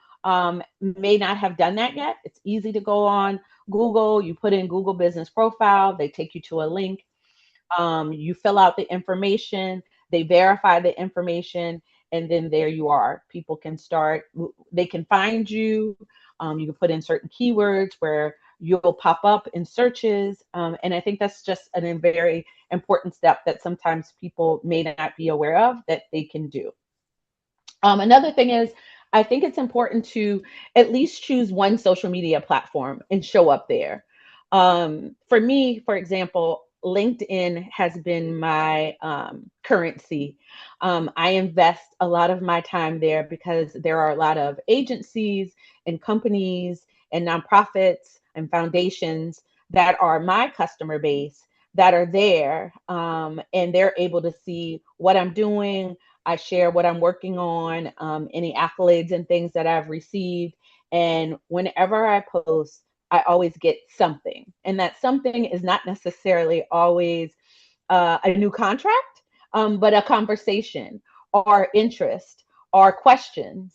may not have done that yet. It's easy to go on Google, you put in Google business profile, they take you to a link, you fill out the information, they verify the information, and then there you are. People can start, they can find you. You can put in certain keywords where you'll pop up in searches. And I think that's just a very important step that sometimes people may not be aware of that they can do. Another thing is, I think it's important to at least choose one social media platform and show up there. For me, for example, LinkedIn has been my currency. I invest a lot of my time there because there are a lot of agencies and companies and nonprofits and foundations that are my customer base that are there, and they're able to see what I'm doing. I share what I'm working on, any accolades and things that I've received. And whenever I post, I always get something. And that something is not necessarily always a new contract, but a conversation or interest or questions.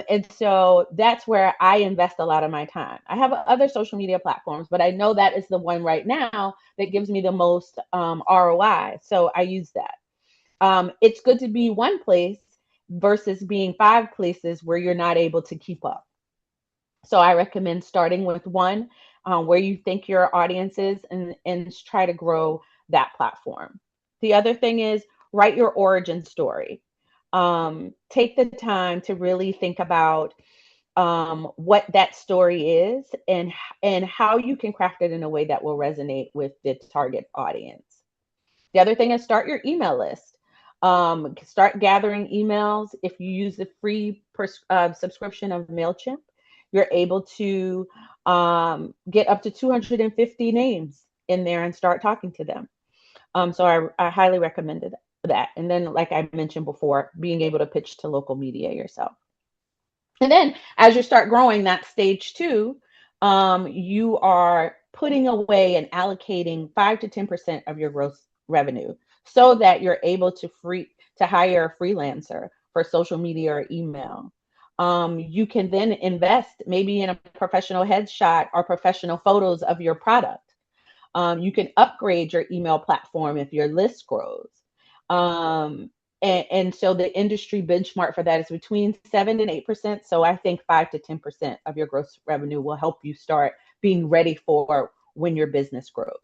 And so that's where I invest a lot of my time. I have other social media platforms, but I know that is the one right now that gives me the most ROI. So I use that. It's good to be one place versus being 5 places where you're not able to keep up. So I recommend starting with one where you think your audience is, and try to grow that platform. The other thing is, write your origin story. Take the time to really think about what that story is, and how you can craft it in a way that will resonate with the target audience. The other thing is, start your email list. Start gathering emails. If you use the free subscription of MailChimp, you're able to get up to 250 names in there and start talking to them. So I highly recommended that. And then, like I mentioned before, being able to pitch to local media yourself. And then as you start growing that stage 2, you are putting away and allocating 5 to 10% of your gross revenue so that you're able to hire a freelancer for social media or email. You can then invest maybe in a professional headshot or professional photos of your product. You can upgrade your email platform if your list grows. And so the industry benchmark for that is between 7 and 8%. So I think 5 to 10% of your gross revenue will help you start being ready for when your business grows.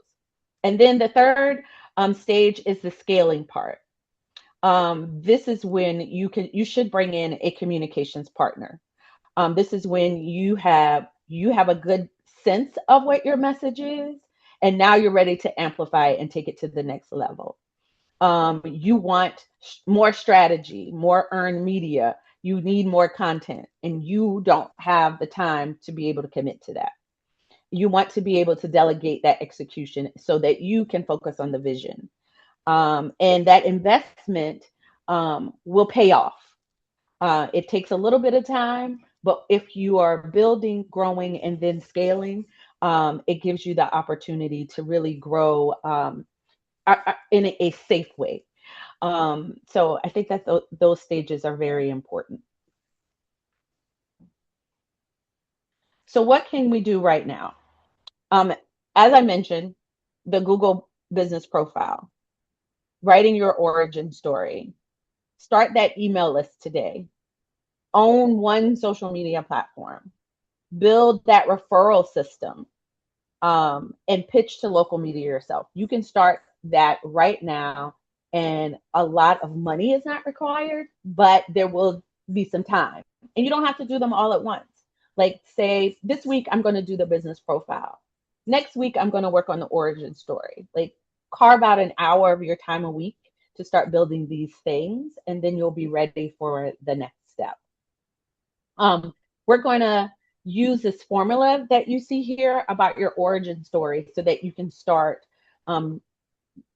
And then the third stage is the scaling part. This is when you should bring in a communications partner. This is when you have a good sense of what your message is, and now you're ready to amplify it and take it to the next level. You want more strategy, more earned media. You need more content, and you don't have the time to be able to commit to that. You want to be able to delegate that execution so that you can focus on the vision. And that investment will pay off. It takes a little bit of time, but if you are building, growing, and then scaling, it gives you the opportunity to really grow in a safe way. So I think that those stages are very important. So what can we do right now? As I mentioned, the Google business profile, writing your origin story, start that email list today, own one social media platform, build that referral system, and pitch to local media yourself. You can start that right now, and a lot of money is not required, but there will be some time. And you don't have to do them all at once. Like, say, this week I'm going to do the business profile. Next week I'm going to work on the origin story. Like, carve out an hour of your time a week to start building these things, and then you'll be ready for the next step. We're going to use this formula that you see here about your origin story so that you can start,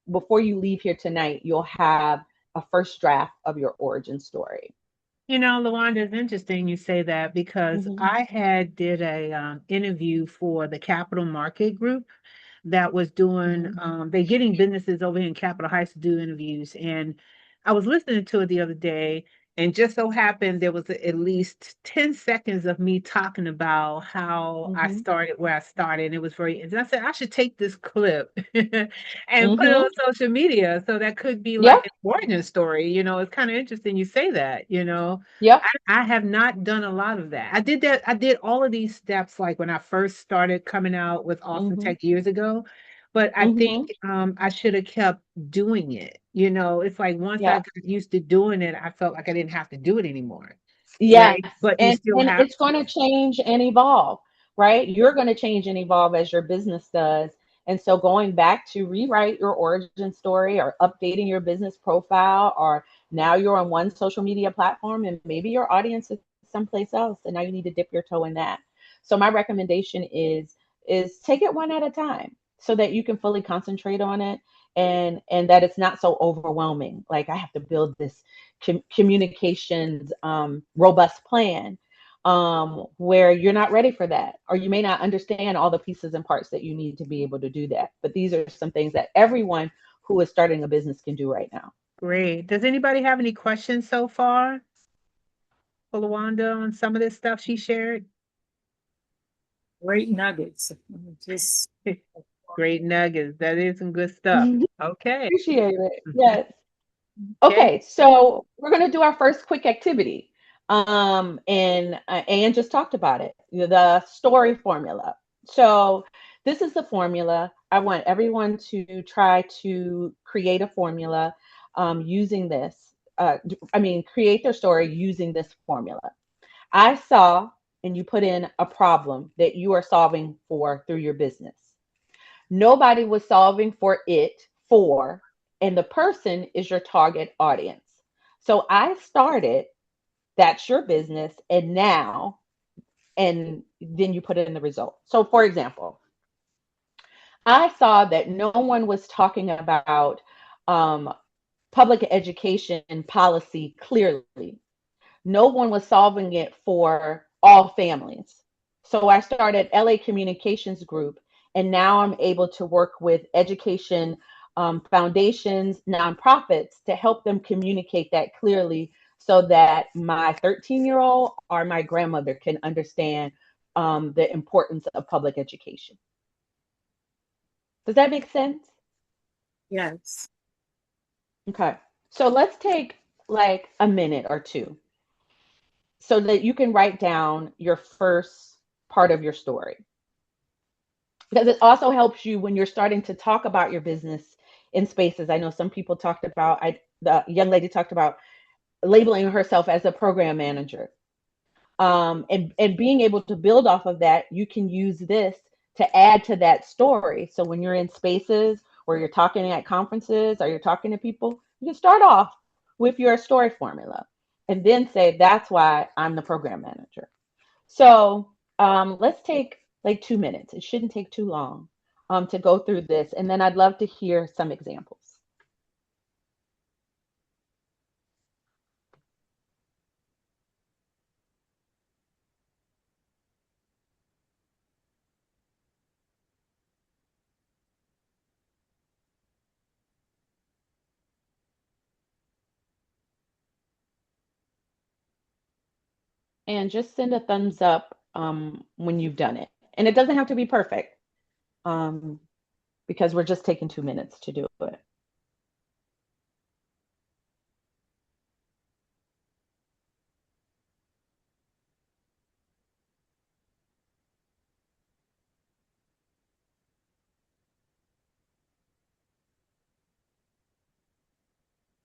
before you leave here tonight, you'll have a first draft of your origin story. You know, Lawanda, it's interesting you say that because I did a interview for the Capital Market Group that was doing, they're getting businesses over here in Capitol Heights to do interviews. And I was listening to it the other day, and just so happened there was at least 10 seconds of me talking about how I started where I started. It was and I said, I should take this clip and put it on social media. So that could be like an origin story. You know, it's kind of interesting you say that, you know. I have not done a lot of that. I did all of these steps like when I first started coming out with Awesome Tech years ago. But I think I should have kept doing it. You know, it's like once I got used to doing it, I felt like I didn't have to do it anymore. Yes, Right? But you and still have it's going to change and evolve, right? You're going to change and evolve as your business does. And so going back to rewrite your origin story or updating your business profile, or now you're on one social media platform and maybe your audience is someplace else and now you need to dip your toe in that. So my recommendation is take it one at a time so that you can fully concentrate on it, and that it's not so overwhelming. Like, I have to build this communications robust plan, where you're not ready for that, or you may not understand all the pieces and parts that you need to be able to do that. But these are some things that everyone who is starting a business can do right now. Great. Does anybody have any questions so far for Lawanda on some of this stuff she shared? Great nuggets. Just great nuggets. That is some good stuff. Okay. Appreciate it. Yes. Okay, so we're going to do our first quick activity. And Anne just talked about it, the story formula. So this is the formula. I want everyone to try to create a formula using this. Create their story using this formula. I saw, and you put in a problem that you are solving for through your business. Nobody was solving for it for, and the person is your target audience. So I started, that's your business, and now, and then you put it in the result. So for example, I saw that no one was talking about public education policy clearly. No one was solving it for all families. So I started LA Communications Group, and now I'm able to work with education foundations, nonprofits to help them communicate that clearly so that my 13-year-old or my grandmother can understand the importance of public education. Does that make sense? Yes. Okay. So let's take like a minute or two so that you can write down your first part of your story. Because it also helps you when you're starting to talk about your business in spaces. I know some people talked about, the young lady talked about labeling herself as a program manager. And being able to build off of that, you can use this to add to that story. So when you're in spaces where you're talking at conferences or you're talking to people, you can start off with your story formula and then say, that's why I'm the program manager. So let's take like 2 minutes. It shouldn't take too long to go through this. And then I'd love to hear some examples. And just send a thumbs up when you've done it. And it doesn't have to be perfect because we're just taking 2 minutes to do it.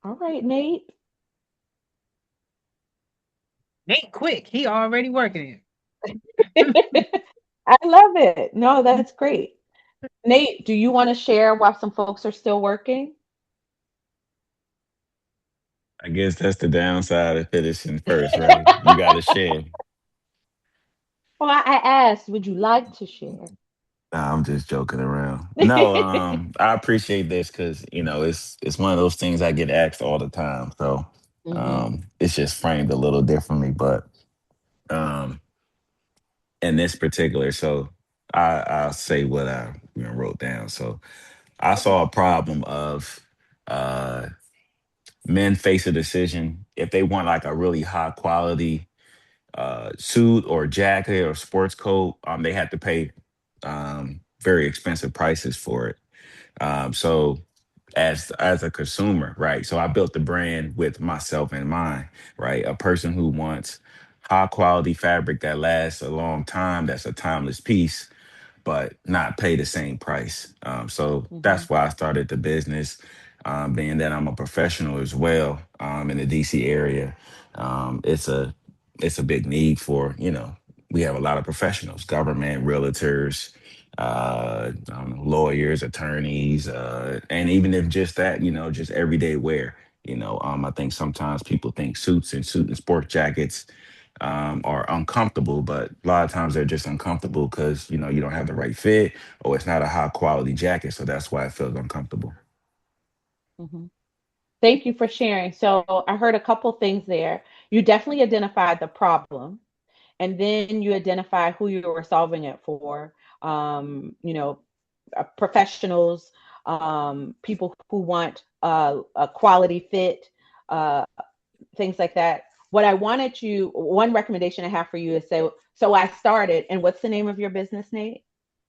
All right, Nate. Nate quick. He already working I love it. No, that's great. Nate, do you want to share while some folks are still working? I guess that's the downside of finishing first, right? You got to share. Well, I asked, would you like to share? Nah, I'm just joking around. No, I appreciate this because it's one of those things I get asked all the time. So Hmm. it's just framed a little differently, but um, in this particular, so I'll say what I wrote down. So I Okay. saw a problem of uh, men face a decision if they want like a really high quality suit or jacket or sports coat, they had to pay very expensive prices for it. So as a consumer, right? So I built the brand with myself in mind, right? A person who wants high quality fabric that lasts a long time, that's a timeless piece, but not pay the same price. So Hmm. that's why I started the business, being that I'm a professional as well in the DC area. It's a big need for we have a lot of professionals, government, realtors, lawyers, attorneys, and even if just that, just everyday wear. I think sometimes people think suit and sport jackets are uncomfortable, but a lot of times they're just uncomfortable because you don't have the right fit or it's not a high quality jacket, so that's why it feels uncomfortable. Hmm. Thank you for sharing. So I heard a couple things there. You definitely identified the problem, and then you identify who you were solving it for. You know, professionals, people who want a quality fit, uh, things like that. What I wanted you, one recommendation I have for you is say, so I started, and what's the name of your business, Nate?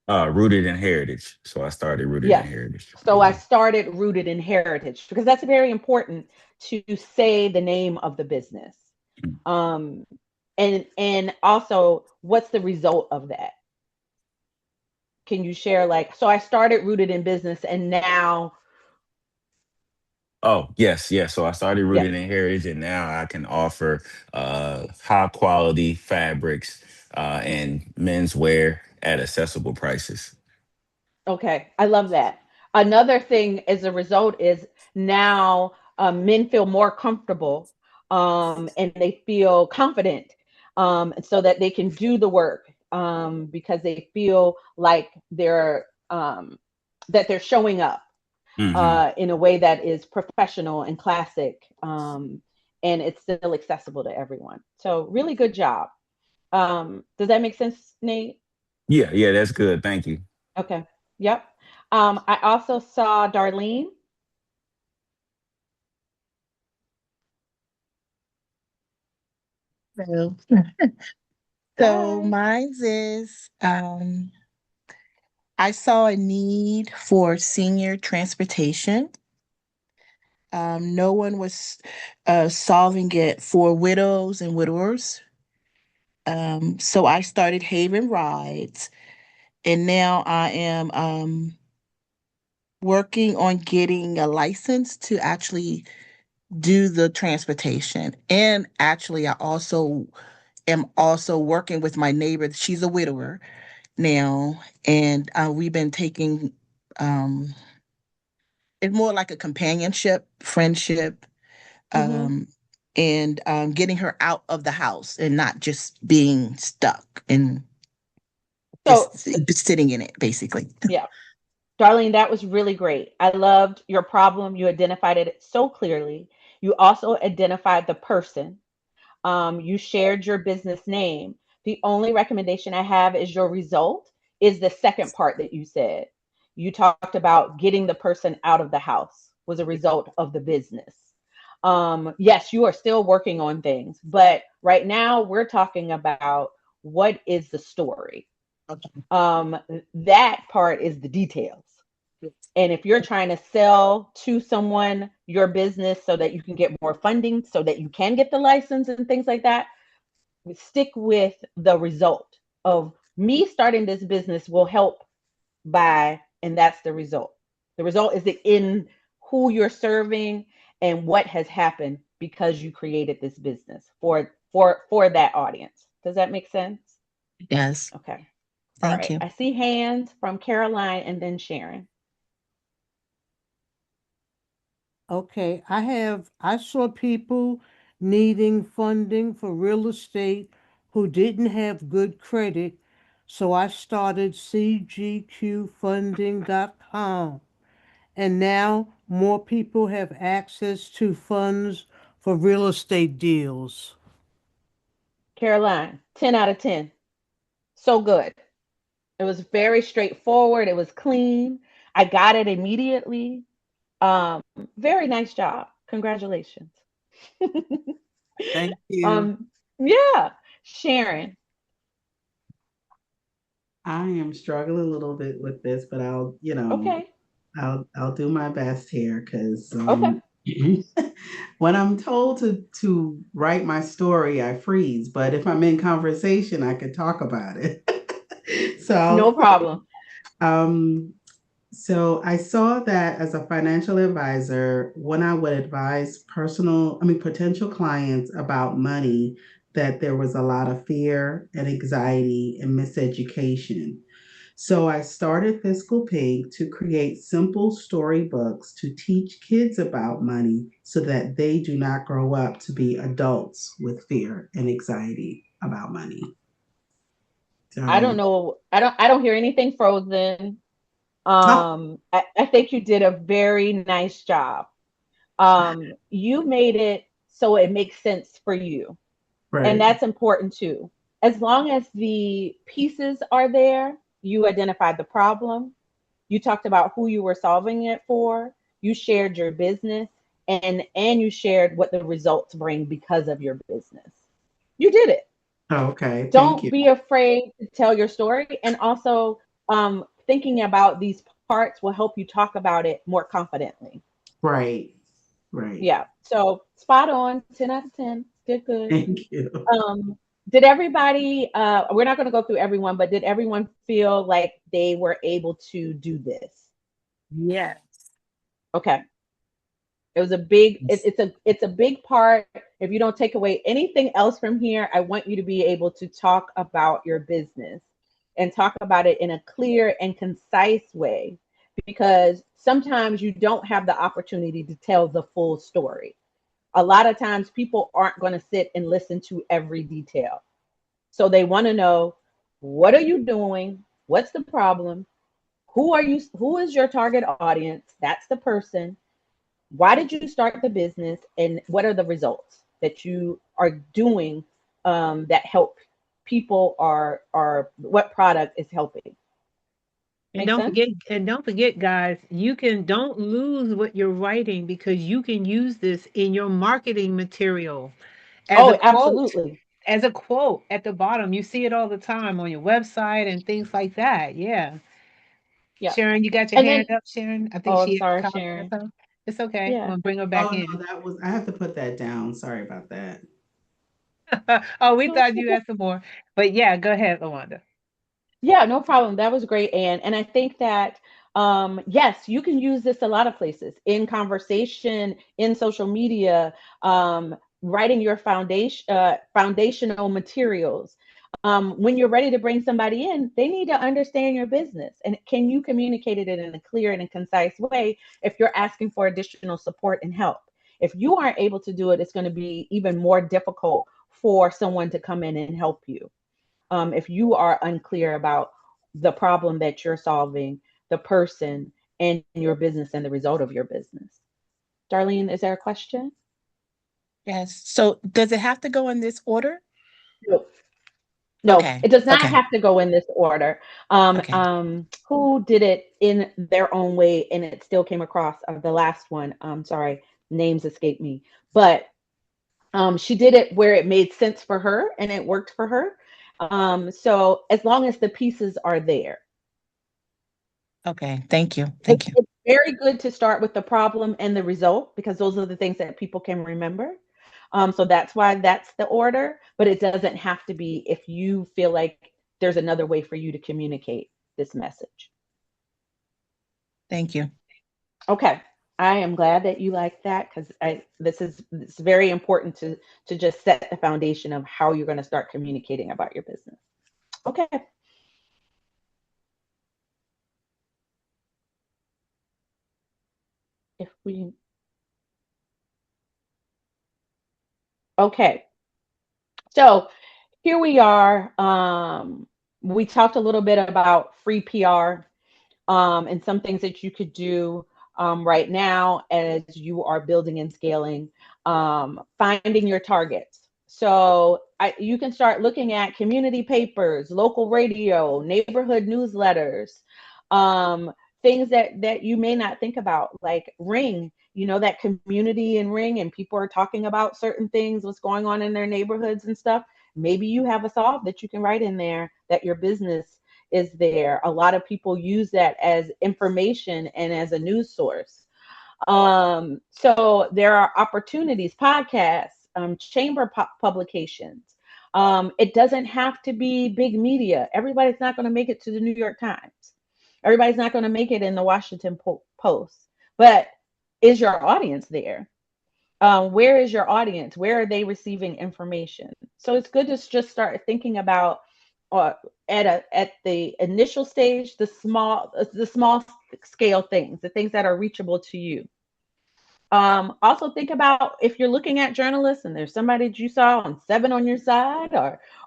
Rooted in heritage, so I started rooted in Yes. heritage. So I started Rooted in Heritage because that's very important to say the name of the business. Um, and also what's the result of that? Can you share like, so I started Rooted in Business and now, Oh, yes, yes. So I started yes. rooted in heritage, and now I can offer high quality fabrics and menswear at accessible prices. Okay. I love that. Another thing as a result is now men feel more comfortable and they feel confident so that they can do the work because they feel like that they're showing up Hmm. in a way that is professional and classic, and it's still accessible to everyone. So really good job. Does that make sense, Nate? Yeah, yeah, that's good. Thank you. Okay. Yep. I also saw Darlene. So, so Hi. mine's is I saw a need for senior transportation. No one was solving it for widows and widowers. So I started Haven Rides, and now I am working on getting a license to actually do the transportation. And actually, I also am also working with my neighbor. She's a widower now, and we've been taking um, it's more like a companionship, friendship, Mm-hmm. um, and getting her out of the house and not just being stuck and So, just sitting in it, basically. yeah, Darlene, that was really great. I loved your problem. You identified it so clearly. You also identified the person. You shared your business name. The only recommendation I have is your result is the second part that you said. You talked about getting the person out of the house was a result of the business. Yes, you are still working on things, but right now we're talking about what is the story. Okay. That part is the details. And if you're trying to sell to someone your business so that you can get more funding, so that you can get the license and things like that, stick with the result of me starting this business will help by, and that's the result. The result is in who you're serving and what has happened because you created this business for that audience. Does that make sense? Yes. Okay. All Thank right. you. I see hands from Caroline and then Sharon. Okay, I saw people needing funding for real estate who didn't have good credit, so I started cgqfunding.com. And now more people have access to funds for real estate deals. Caroline, 10 out of 10. So good. It was very straightforward. It was clean. I got it immediately. Um, Very nice job. Congratulations. Thank you. um, yeah, Sharon. I am struggling a little bit with this, but Okay. I'll do my best here because Okay. when I'm told to write my story, I freeze. But if I'm in conversation, I can talk about it. So No problem. um, so I saw that as a financial advisor, when I would advise potential clients about money, that there was a lot of fear and anxiety and miseducation. So I started Fiscal Pig to create simple storybooks to teach kids about money so that they do not grow up to be adults with fear and anxiety about money. I don't So, know. I don't hear anything frozen. oh, I think you did a very nice job. You made it so it makes sense for you. And right. that's important too. As long as the pieces are there, you identified the problem, you talked about who you were solving it for, you shared your business, and you shared what the results bring because of your business. You did it. Okay, thank Don't you. be afraid to tell your story, and also thinking about these parts will help you talk about it more confidently. Right, right. Yeah, so spot on, 10 out of 10. Good, good. Thank you. Did everybody, we're not going to go through everyone, but did everyone feel like they were able to do this? Yes. Okay. It was a big, it's a big part. If you don't take away anything else from here, I want you to be able to talk about your business and talk about it in a clear and concise way because sometimes you don't have the opportunity to tell the full story. A lot of times people aren't going to sit and listen to every detail. So they want to know, what are you doing? What's the problem? Who is your target audience? That's the person. Why did you start the business? And what are the results that you are doing that help people, or what product is helping? And Make sense? don't forget, guys, don't lose what you're writing, because you can use this in your marketing material as a Oh, quote. absolutely. As a quote at the bottom. You see it all the time on your website and things like that. Yeah. Yeah. Sharon, you got your And hand then, up, Sharon? I think oh, I'm she had sorry, a comment or Sharon. something. It's okay. I'm Yeah. gonna bring her back Oh in. no, I have to put that down. Sorry about that. Oh, we No, it's thought you okay. had some more. But yeah, go ahead, Lawanda. Yeah, no problem. That was great, Anne. And I think that yes, you can use this a lot of places, in conversation, in social media, writing your foundational materials. When you're ready to bring somebody in, they need to understand your business. And can you communicate it in a clear and a concise way if you're asking for additional support and help? If you aren't able to do it, it's going to be even more difficult for someone to come in and help you. If you are unclear about the problem that you're solving, the person, and your business and the result of your business. Darlene, is there a question? Yes. So does it have to go in this order? No, no, Okay. it does not Okay. have to go in this order. Okay. Who did it in their own way and it still came across? The last one, sorry, names escape me, but she did it where it made sense for her and it worked for her. So as long as the pieces are there. Okay. Thank you. It's, Thank you. it's very good to start with the problem and the result, because those are the things that people can remember. So that's why that's the order, but it doesn't have to be if you feel like there's another way for you to communicate this message. Thank you. Okay. I am glad that you like that, because it's very important to just set the foundation of how you're going to start communicating about your business. Okay. If we Okay. So here we are. We talked a little bit about free PR, and some things that you could do right now as you are building and scaling, finding your targets. So you can start looking at community papers, local radio, neighborhood newsletters, um, things that you may not think about, like Ring. You know, that community in Ring, and people are talking about certain things, what's going on in their neighborhoods and stuff. Maybe you have a solve that you can write in there that your business is there. A lot of people use that as information and as a news source. So there are opportunities, podcasts, chamber publications. It doesn't have to be big media. Everybody's not going to make it to the New York Times. Everybody's not going to make it in the Washington Post. But is your audience there? Where is your audience? Where are they receiving information? So it's good to just start thinking about at the initial stage, the small scale things, the things that are reachable to you. Also think about, if you're looking at journalists and there's somebody that you saw on 7 on your side,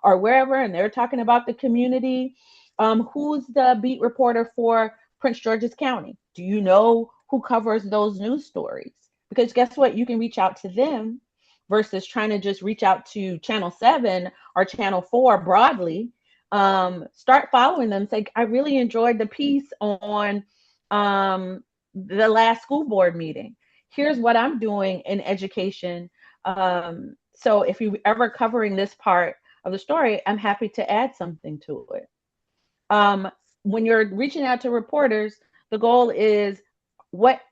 or wherever, and they're talking about the community, who's the beat reporter for Prince George's County? Do you know who covers those news stories? Because guess what? You can reach out to them versus trying to just reach out to Channel 7 or Channel 4 broadly. Start following them. Say, I really enjoyed the piece on the last school board meeting. Here's what I'm doing in education. So if you're ever covering this part of the story, I'm happy to add something to it. When you're reaching out to reporters, the goal is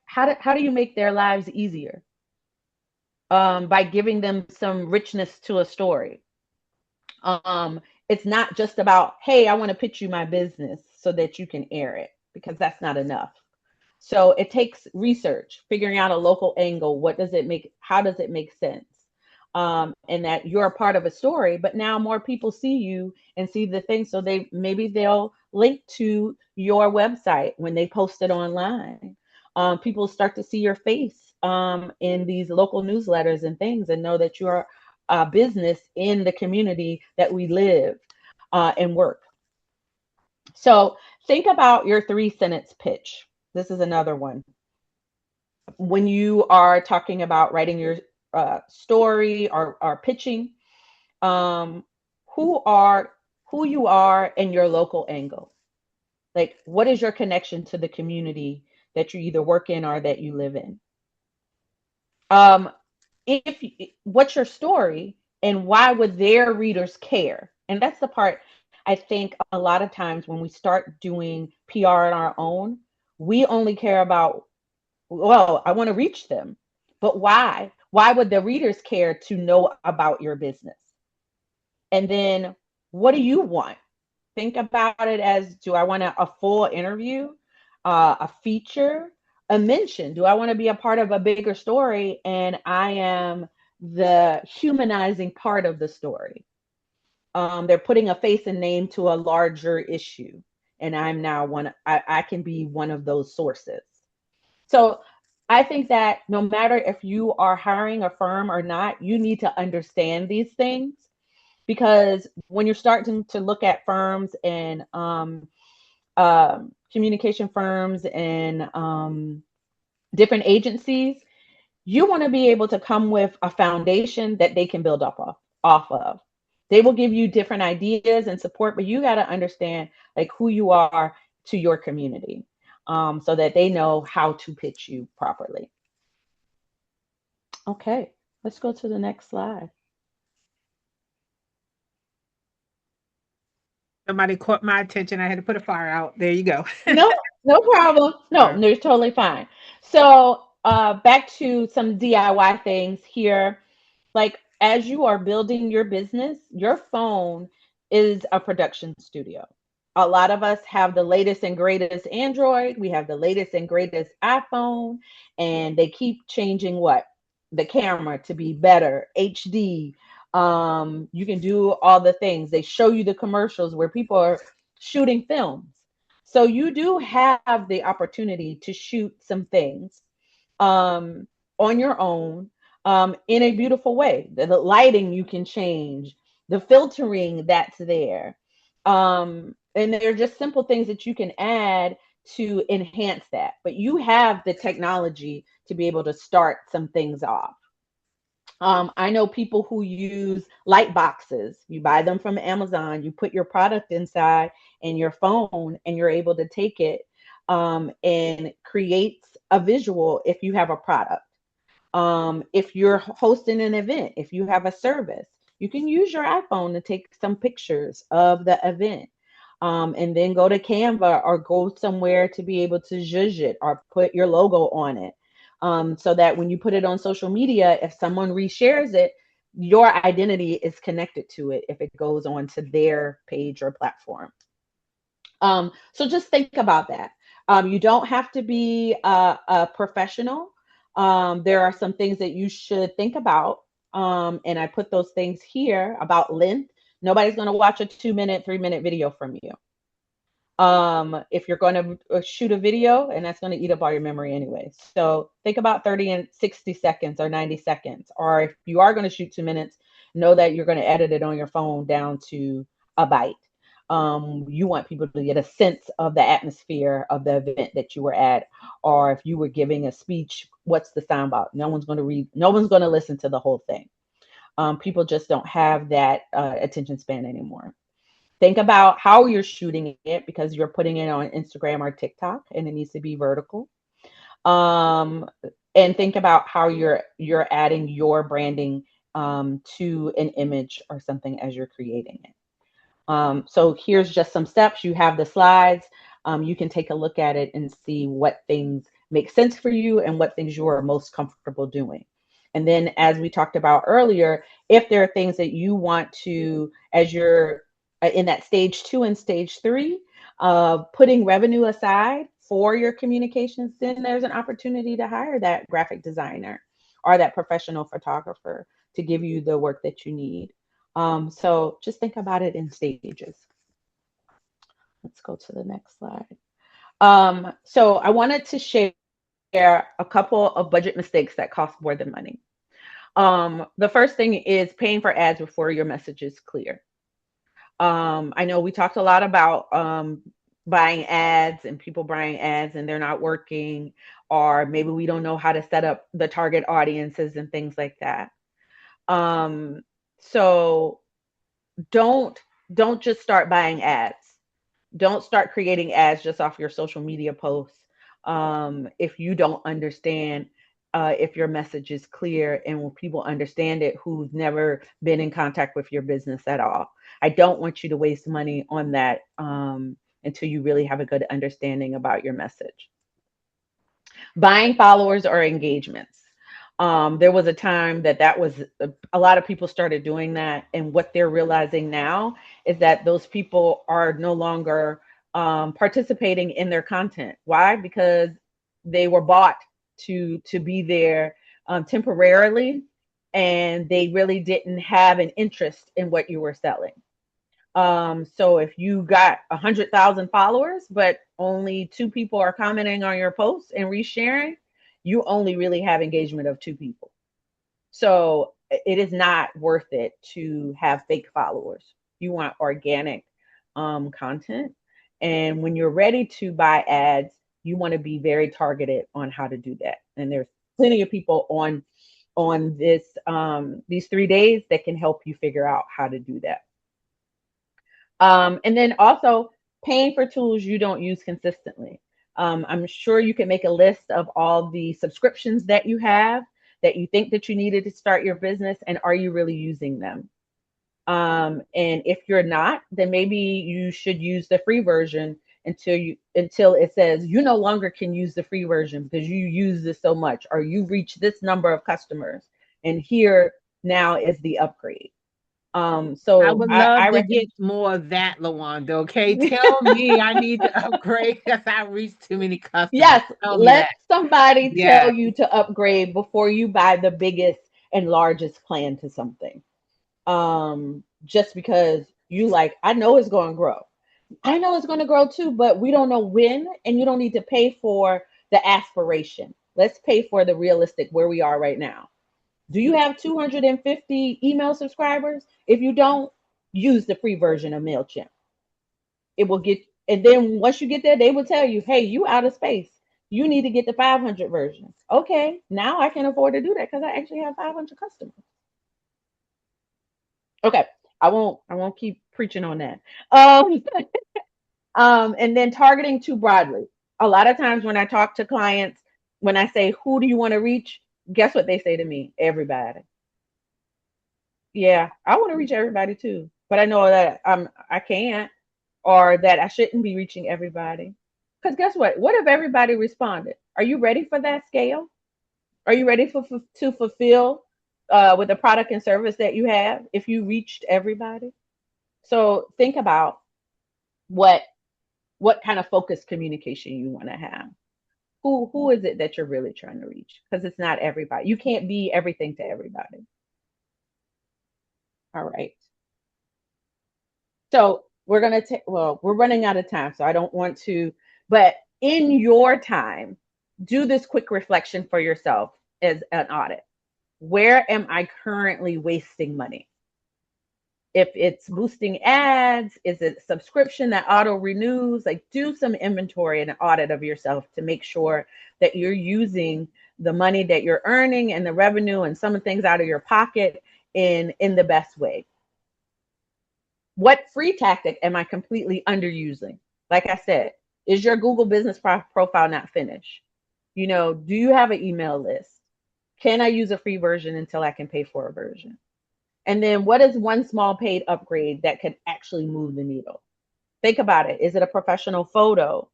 how do you make their lives easier? By giving them some richness to a story. It's not just about, hey, I want to pitch you my business so that you can air it, because that's not enough. So it takes research, figuring out a local angle. How does it make sense? and that you're a part of a story, but now more people see you and see the thing. So they'll link to your website when they post it online. People start to see your face in these local newsletters and things and know that you're a business in the community that we live and work. So think about your 3-sentence pitch. This is another one. When you are talking about writing your story or pitching, who you are and your local angle. Like, what is your connection to the community that you either work in or that you live in? What's your story and why would their readers care? And that's the part I think a lot of times when we start doing PR on our own, we only care about, well, I want to reach them, but why? Why would the readers care to know about your business? And then what do you want? Think about it as, do I want a full interview, a feature, a mention? Do I want to be a part of a bigger story and I am the humanizing part of the story? They're putting a face and name to a larger issue, and I'm now I can be one of those sources. So I think that no matter if you are hiring a firm or not, you need to understand these things, because when you're starting to look at firms and communication firms and different agencies, you want to be able to come with a foundation that they can build off of. They will give you different ideas and support, but you got to understand like who you are to your community, so that they know how to pitch you properly. Okay, let's go to the next slide. Somebody caught my attention. I had to put a fire out. There you go. No problem. No, they're totally fine. So back to some DIY things here. Like, as you are building your business, your phone is a production studio. A lot of us have the latest and greatest Android. We have the latest and greatest iPhone, and they keep changing the camera to be better, HD. You can do all the things. They show you the commercials where people are shooting films. So you do have the opportunity to shoot some things on your own in a beautiful way. The lighting you can change, the filtering that's there. And they're just simple things that you can add to enhance that. But you have the technology to be able to start some things off. I know people who use light boxes. You buy them from Amazon, you put your product inside and your phone, and you're able to take it and create a visual if you have a product. If you're hosting an event, if you have a service, you can use your iPhone to take some pictures of the event. And then go to Canva or go somewhere to be able to zhuzh it or put your logo on it. So that when you put it on social media, if someone reshares it, your identity is connected to it if it goes on to their page or platform. So just think about that. You don't have to be a professional. There are some things that you should think about. And I put those things here about length. Nobody's going to watch a 2-minute, 3-minute video from you. If you're going to shoot a video, and that's going to eat up all your memory anyway. So think about 30 and 60 seconds or 90 seconds. Or if you are going to shoot 2 minutes, know that you're going to edit it on your phone down to a byte. You want people to get a sense of the atmosphere of the event that you were at, or if you were giving a speech, what's the sound about? No one's going to read, no one's going to listen to the whole thing. People just don't have that attention span anymore. Think about how you're shooting it, because you're putting it on Instagram or TikTok and it needs to be vertical. And think about how you're adding your branding to an image or something as you're creating it. So here's just some steps. You have the slides. You can take a look at it and see what things make sense for you and what things you are most comfortable doing. And then, as we talked about earlier, if there are things that you want to, as you're in that stage 2 and stage 3, putting revenue aside for your communications, then there's an opportunity to hire that graphic designer or that professional photographer to give you the work that you need. So just think about it in stages. Let's go to the next slide. So I wanted to share a couple of budget mistakes that cost more than money. The first thing is paying for ads before your message is clear. I know we talked a lot about buying ads and people buying ads and they're not working, or maybe we don't know how to set up the target audiences and things like that. So don't just start buying ads. Don't start creating ads just off your social media posts if you don't understand if your message is clear and when people understand it who've never been in contact with your business at all. I don't want you to waste money on that until you really have a good understanding about your message. Buying followers or engagements. There was a time that was a lot of people started doing that, and what they're realizing now is that those people are no longer participating in their content. Why? Because they were bought to be there temporarily, and they really didn't have an interest in what you were selling. So if you got 100,000 followers, but only 2 people are commenting on your posts and resharing, you only really have engagement of 2 people. So it is not worth it to have fake followers. You want organic content. And when you're ready to buy ads, you want to be very targeted on how to do that. And there's plenty of people on this these 3 days that can help you figure out how to do that. And then also paying for tools you don't use consistently. I'm sure you can make a list of all the subscriptions that you have that you think that you needed to start your business, and are you really using them? And if you're not, then maybe you should use the free version until it says you no longer can use the free version because you use this so much, or you reach this number of customers, and here now is the upgrade. So I would love I to recommend get more of that, LaWanda. Okay, tell me I need to upgrade because I reached too many customers. Yes, Tell me let that. somebody Yeah. tell you to upgrade before you buy the biggest and largest plan to something. Just because you like, I know it's going to grow. I know it's going to grow too, but we don't know when, and you don't need to pay for the aspiration. Let's pay for the realistic where we are right now. Do you have 250 email subscribers? If you don't, use the free version of MailChimp. It will get, and then once you get there, they will tell you, hey, you out of space. You need to get the 500 version. Okay, now I can afford to do that because I actually have 500 customers. Okay, I won't keep preaching on that. And then targeting too broadly. A lot of times when I talk to clients, when I say, who do you want to reach? Guess what they say to me? Everybody. Yeah, I want to reach everybody too, but I know that I can't, or that I shouldn't be reaching everybody. Because guess what? What if everybody responded? Are you ready for that scale? Are you ready to fulfill with the product and service that you have if you reached everybody? So think about what kind of focused communication you want to have. Who is it that you're really trying to reach? Because it's not everybody. You can't be everything to everybody. All right. So we're going to take, well, we're running out of time, so I don't want to, but in your time, do this quick reflection for yourself as an audit. Where am I currently wasting money? If it's boosting ads, is it subscription that auto renews? Like, do some inventory and audit of yourself to make sure that you're using the money that you're earning and the revenue and some things out of your pocket in the best way. What free tactic am I completely underusing? Like I said, is your Google business profile not finished? You know, do you have an email list? Can I use a free version until I can pay for a version? And then what is one small paid upgrade that could actually move the needle? Think about it. Is it a professional photo?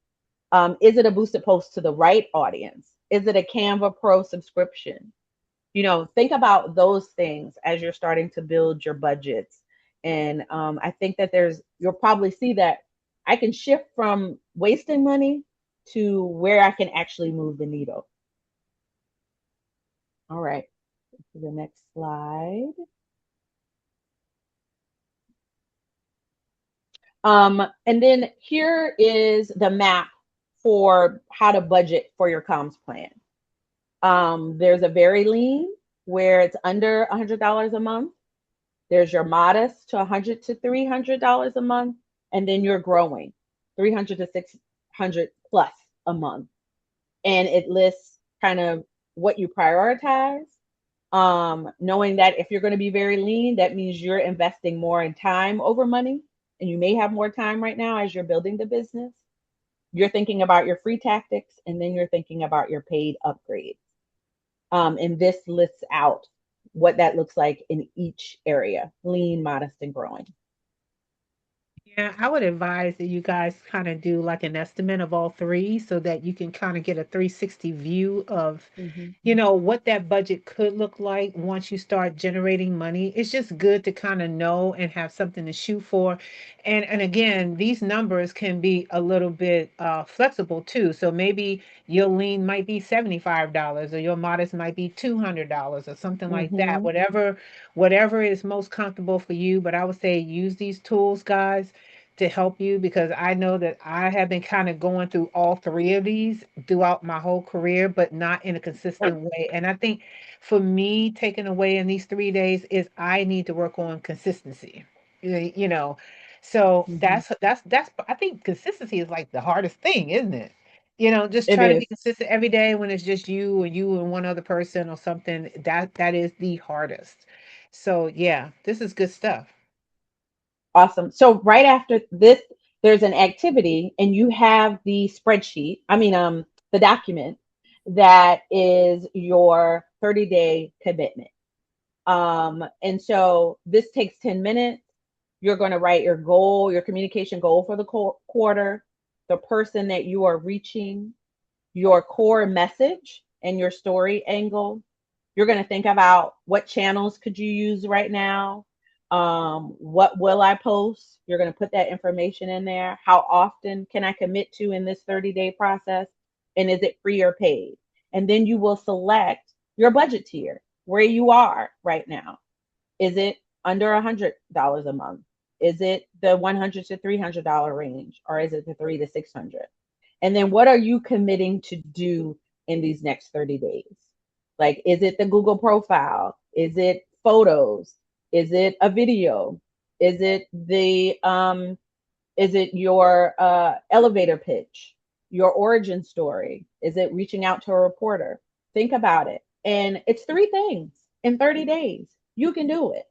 Is it a boosted post to the right audience? Is it a Canva Pro subscription? You know, think about those things as you're starting to build your budgets. And I think that you'll probably see that I can shift from wasting money to where I can actually move the needle. All right. To the next slide. And then here is the map for how to budget for your comms plan. There's a very lean where it's under $100 a month. There's your modest to $100 to $300 a month, and then you're growing, 300 to 600 plus a month. And it lists kind of what you prioritize. Knowing that if you're going to be very lean, that means you're investing more in time over money, and you may have more time right now as you're building the business. You're thinking about your free tactics, and then you're thinking about your paid upgrades. And this lists out what that looks like in each area: lean, modest, and growing. Yeah, I would advise that you guys kind of do like an estimate of all three so that you can kind of get a 360 view of, what that budget could look like once you start generating money. It's just good to kind of know and have something to shoot for. And again, these numbers can be a little bit flexible too. So maybe your lean might be $75 or your modest might be $200 or something like that. Whatever is most comfortable for you. But I would say use these tools, guys, to help you, because I know that I have been kind of going through all three of these throughout my whole career, but not in a consistent way. And I think for me, taking away in these 3 days is I need to work on consistency. You know, so that's I think consistency is like the hardest thing, isn't it? Just It try to be is. consistent every day when it's just you and one other person or something. That is the hardest. So yeah, this is good stuff. Awesome. So right after this, there's an activity, and you have the spreadsheet. The document that is your 30-day commitment. And so this takes 10 minutes. You're going to write your goal, your communication goal for the quarter, the person that you are reaching, your core message and your story angle. You're going to think about what channels could you use right now? What will I post? You're going to put that information in there. How often can I commit to in this 30-day process? And is it free or paid? And then you will select your budget tier, where you are right now. Is it under $100 a month? Is it the $100 to $300 range, or is it the $300 to $600? And then what are you committing to do in these next 30 days? Like, is it the Google profile? Is it photos? Is it a video? Is it your elevator pitch, your origin story? Is it reaching out to a reporter? Think about it. And it's 3 things in 30 days. You can do it.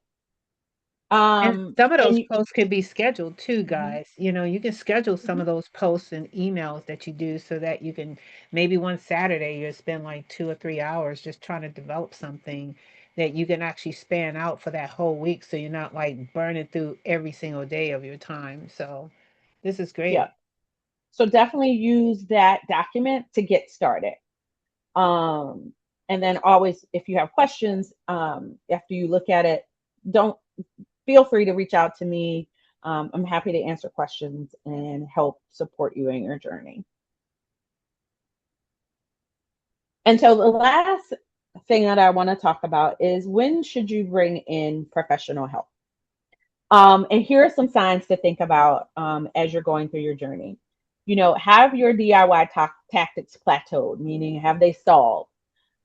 And some of those And posts can be scheduled too, guys. You can schedule some of those posts and emails that you do so that you can maybe one Saturday you spend like 2 or 3 hours just trying to develop something that you can actually span out for that whole week so you're not like burning through every single day of your time. So this is yeah, great. so definitely use that document to get started. Um, and then always, if you have questions after you look at it, don't feel free to reach out to me. I'm happy to answer questions and help support you in your journey. And so the last thing that I want to talk about is, when should you bring in professional help? And here are some signs to think about as you're going through your journey. Have your DIY tactics plateaued, meaning have they stalled?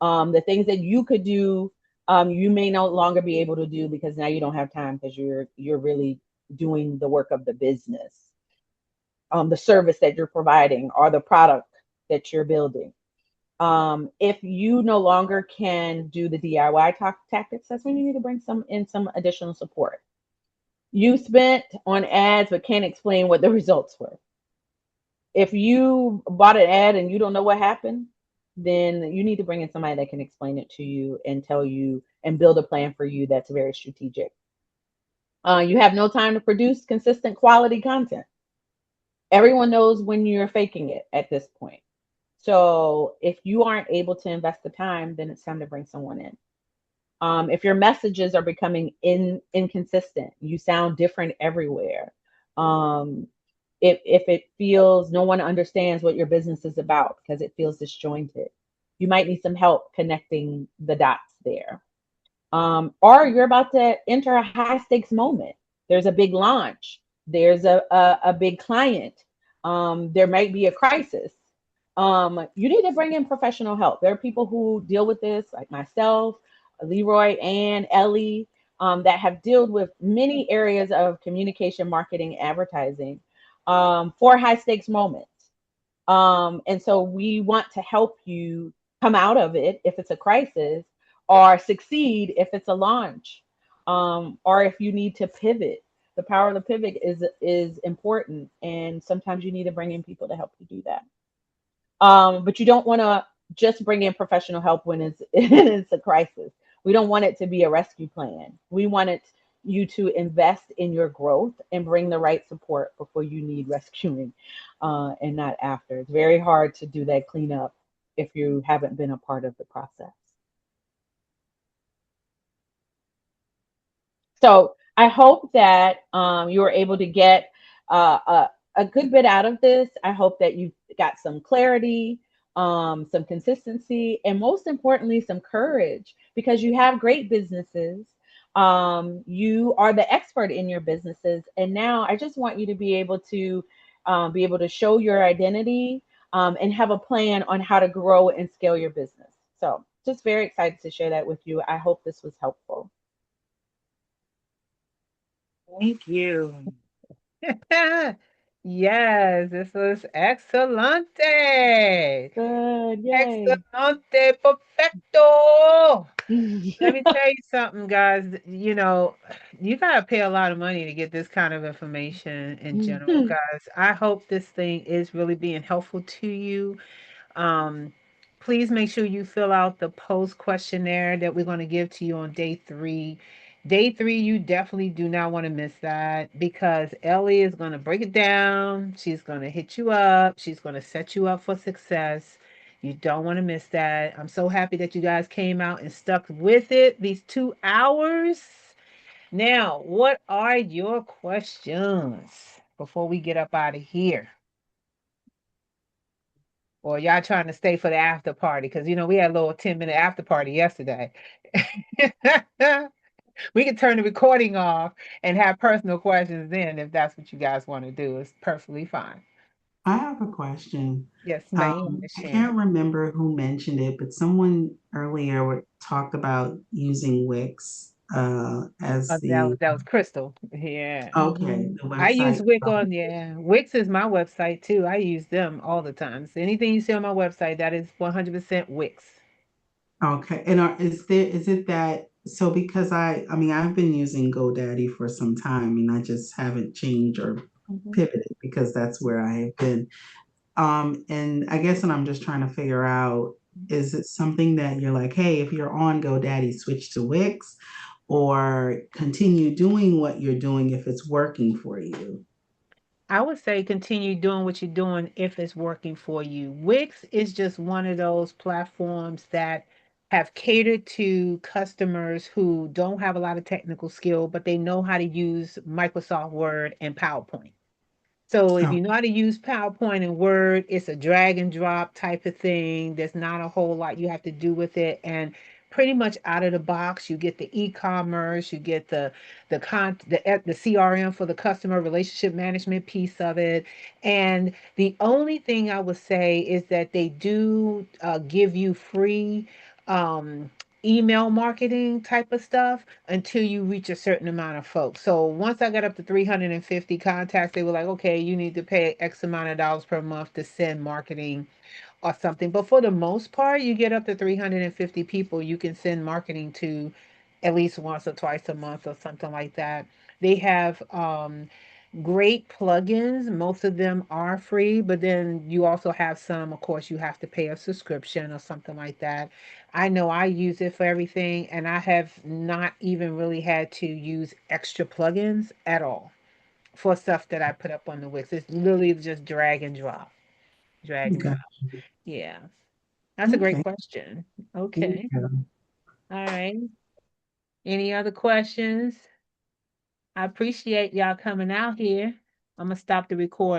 The things that you could do, you may no longer be able to do because now you don't have time, because you're really doing the work of the business, the service that you're providing, or the product that you're building. If you no longer can do the DIY tactics, that's when you need to bring some additional support. You spent on ads but can't explain what the results were. If you bought an ad and you don't know what happened, then you need to bring in somebody that can explain it to you and tell you and build a plan for you that's very strategic. You have no time to produce consistent quality content. Everyone knows when you're faking it at this point. So if you aren't able to invest the time, then it's time to bring someone in. If your messages are becoming inconsistent, you sound different everywhere. If it feels no one understands what your business is about because it feels disjointed, you might need some help connecting the dots there. Or you're about to enter a high stakes moment. There's a big launch. There's a big client. There might be a crisis. You need to bring in professional help. There are people who deal with this, like myself, Leroy, and Ellie, that have dealt with many areas of communication, marketing, advertising, for high stakes moments. And so we want to help you come out of it if it's a crisis, or succeed if it's a launch, or if you need to pivot. The power of the pivot is important, and sometimes you need to bring in people to help you do that. But you don't want to just bring in professional help when it's a crisis. We don't want it to be a rescue plan. We want you to invest in your growth and bring the right support before you need rescuing, and not after. It's very hard to do that cleanup if you haven't been a part of the process. So I hope that you were able to get a good bit out of this. I hope that you got some clarity, some consistency, and most importantly, some courage, because you have great businesses. You are the expert in your businesses, and now I just want you to be able to show your identity, and have a plan on how to grow and scale your business. So just very excited to share that with you. I hope this was helpful. Thank you. Yes, this was excelente. Good, yay. Excelente, perfecto. Let me tell you something, guys. You know, you gotta pay a lot of money to get this kind of information in general, guys. I hope this thing is really being helpful to you. Um, please make sure you fill out the post questionnaire that we're going to give to you on day 3. Day 3, you definitely do not want to miss that, because Ellie is going to break it down. She's going to hit you up. She's going to set you up for success. You don't want to miss that. I'm so happy that you guys came out and stuck with it these 2 hours. Now, what are your questions before we get up out of here? Or y'all trying to stay for the after party? Because, we had a little 10-minute after party yesterday. We can turn the recording off and have personal questions then if that's what you guys want to do. It's perfectly fine. I have a question. Yes, ma'am, Miss I Shannon. can't remember who mentioned it, but someone earlier talked about using Wix as That was Crystal. Yeah. okay, the I use website. Wix is my website too. I use them all the time. So anything you see on my website, that is 100% Wix. Okay, and is it that so because I mean I've been using GoDaddy for some time and I just haven't changed or pivoted because that's where I have been. And I guess what I'm just trying to figure out, is it something that you're like, hey, if you're on GoDaddy, switch to Wix, or continue doing what you're doing if it's working for you? I would say continue doing what you're doing if it's working for you. Wix is just one of those platforms that have catered to customers who don't have a lot of technical skill, but they know how to use Microsoft Word and PowerPoint. So if Oh, you know how to use PowerPoint and Word, it's a drag and drop type of thing. There's not a whole lot you have to do with it. And pretty much out of the box, you get the e-commerce, you get the CRM for the customer relationship management piece of it. And the only thing I would say is that they do give you free um, email marketing type of stuff until you reach a certain amount of folks. So once I got up to 350 contacts, they were like, okay, you need to pay X amount of dollars per month to send marketing or something. But for the most part, you get up to 350 people you can send marketing to at least once or twice a month or something like that. They have great plugins. Most of them are free, but then you also have some, of course, you have to pay a subscription or something like that. I know I use it for everything, and I have not even really had to use extra plugins at all for stuff that I put up on the Wix. It's literally just drag and drop. Drag and okay. drop. Yeah. That's a great Okay. question. Thank Okay. you. All right. Any other questions? I appreciate y'all coming out here. I'm gonna stop the recording.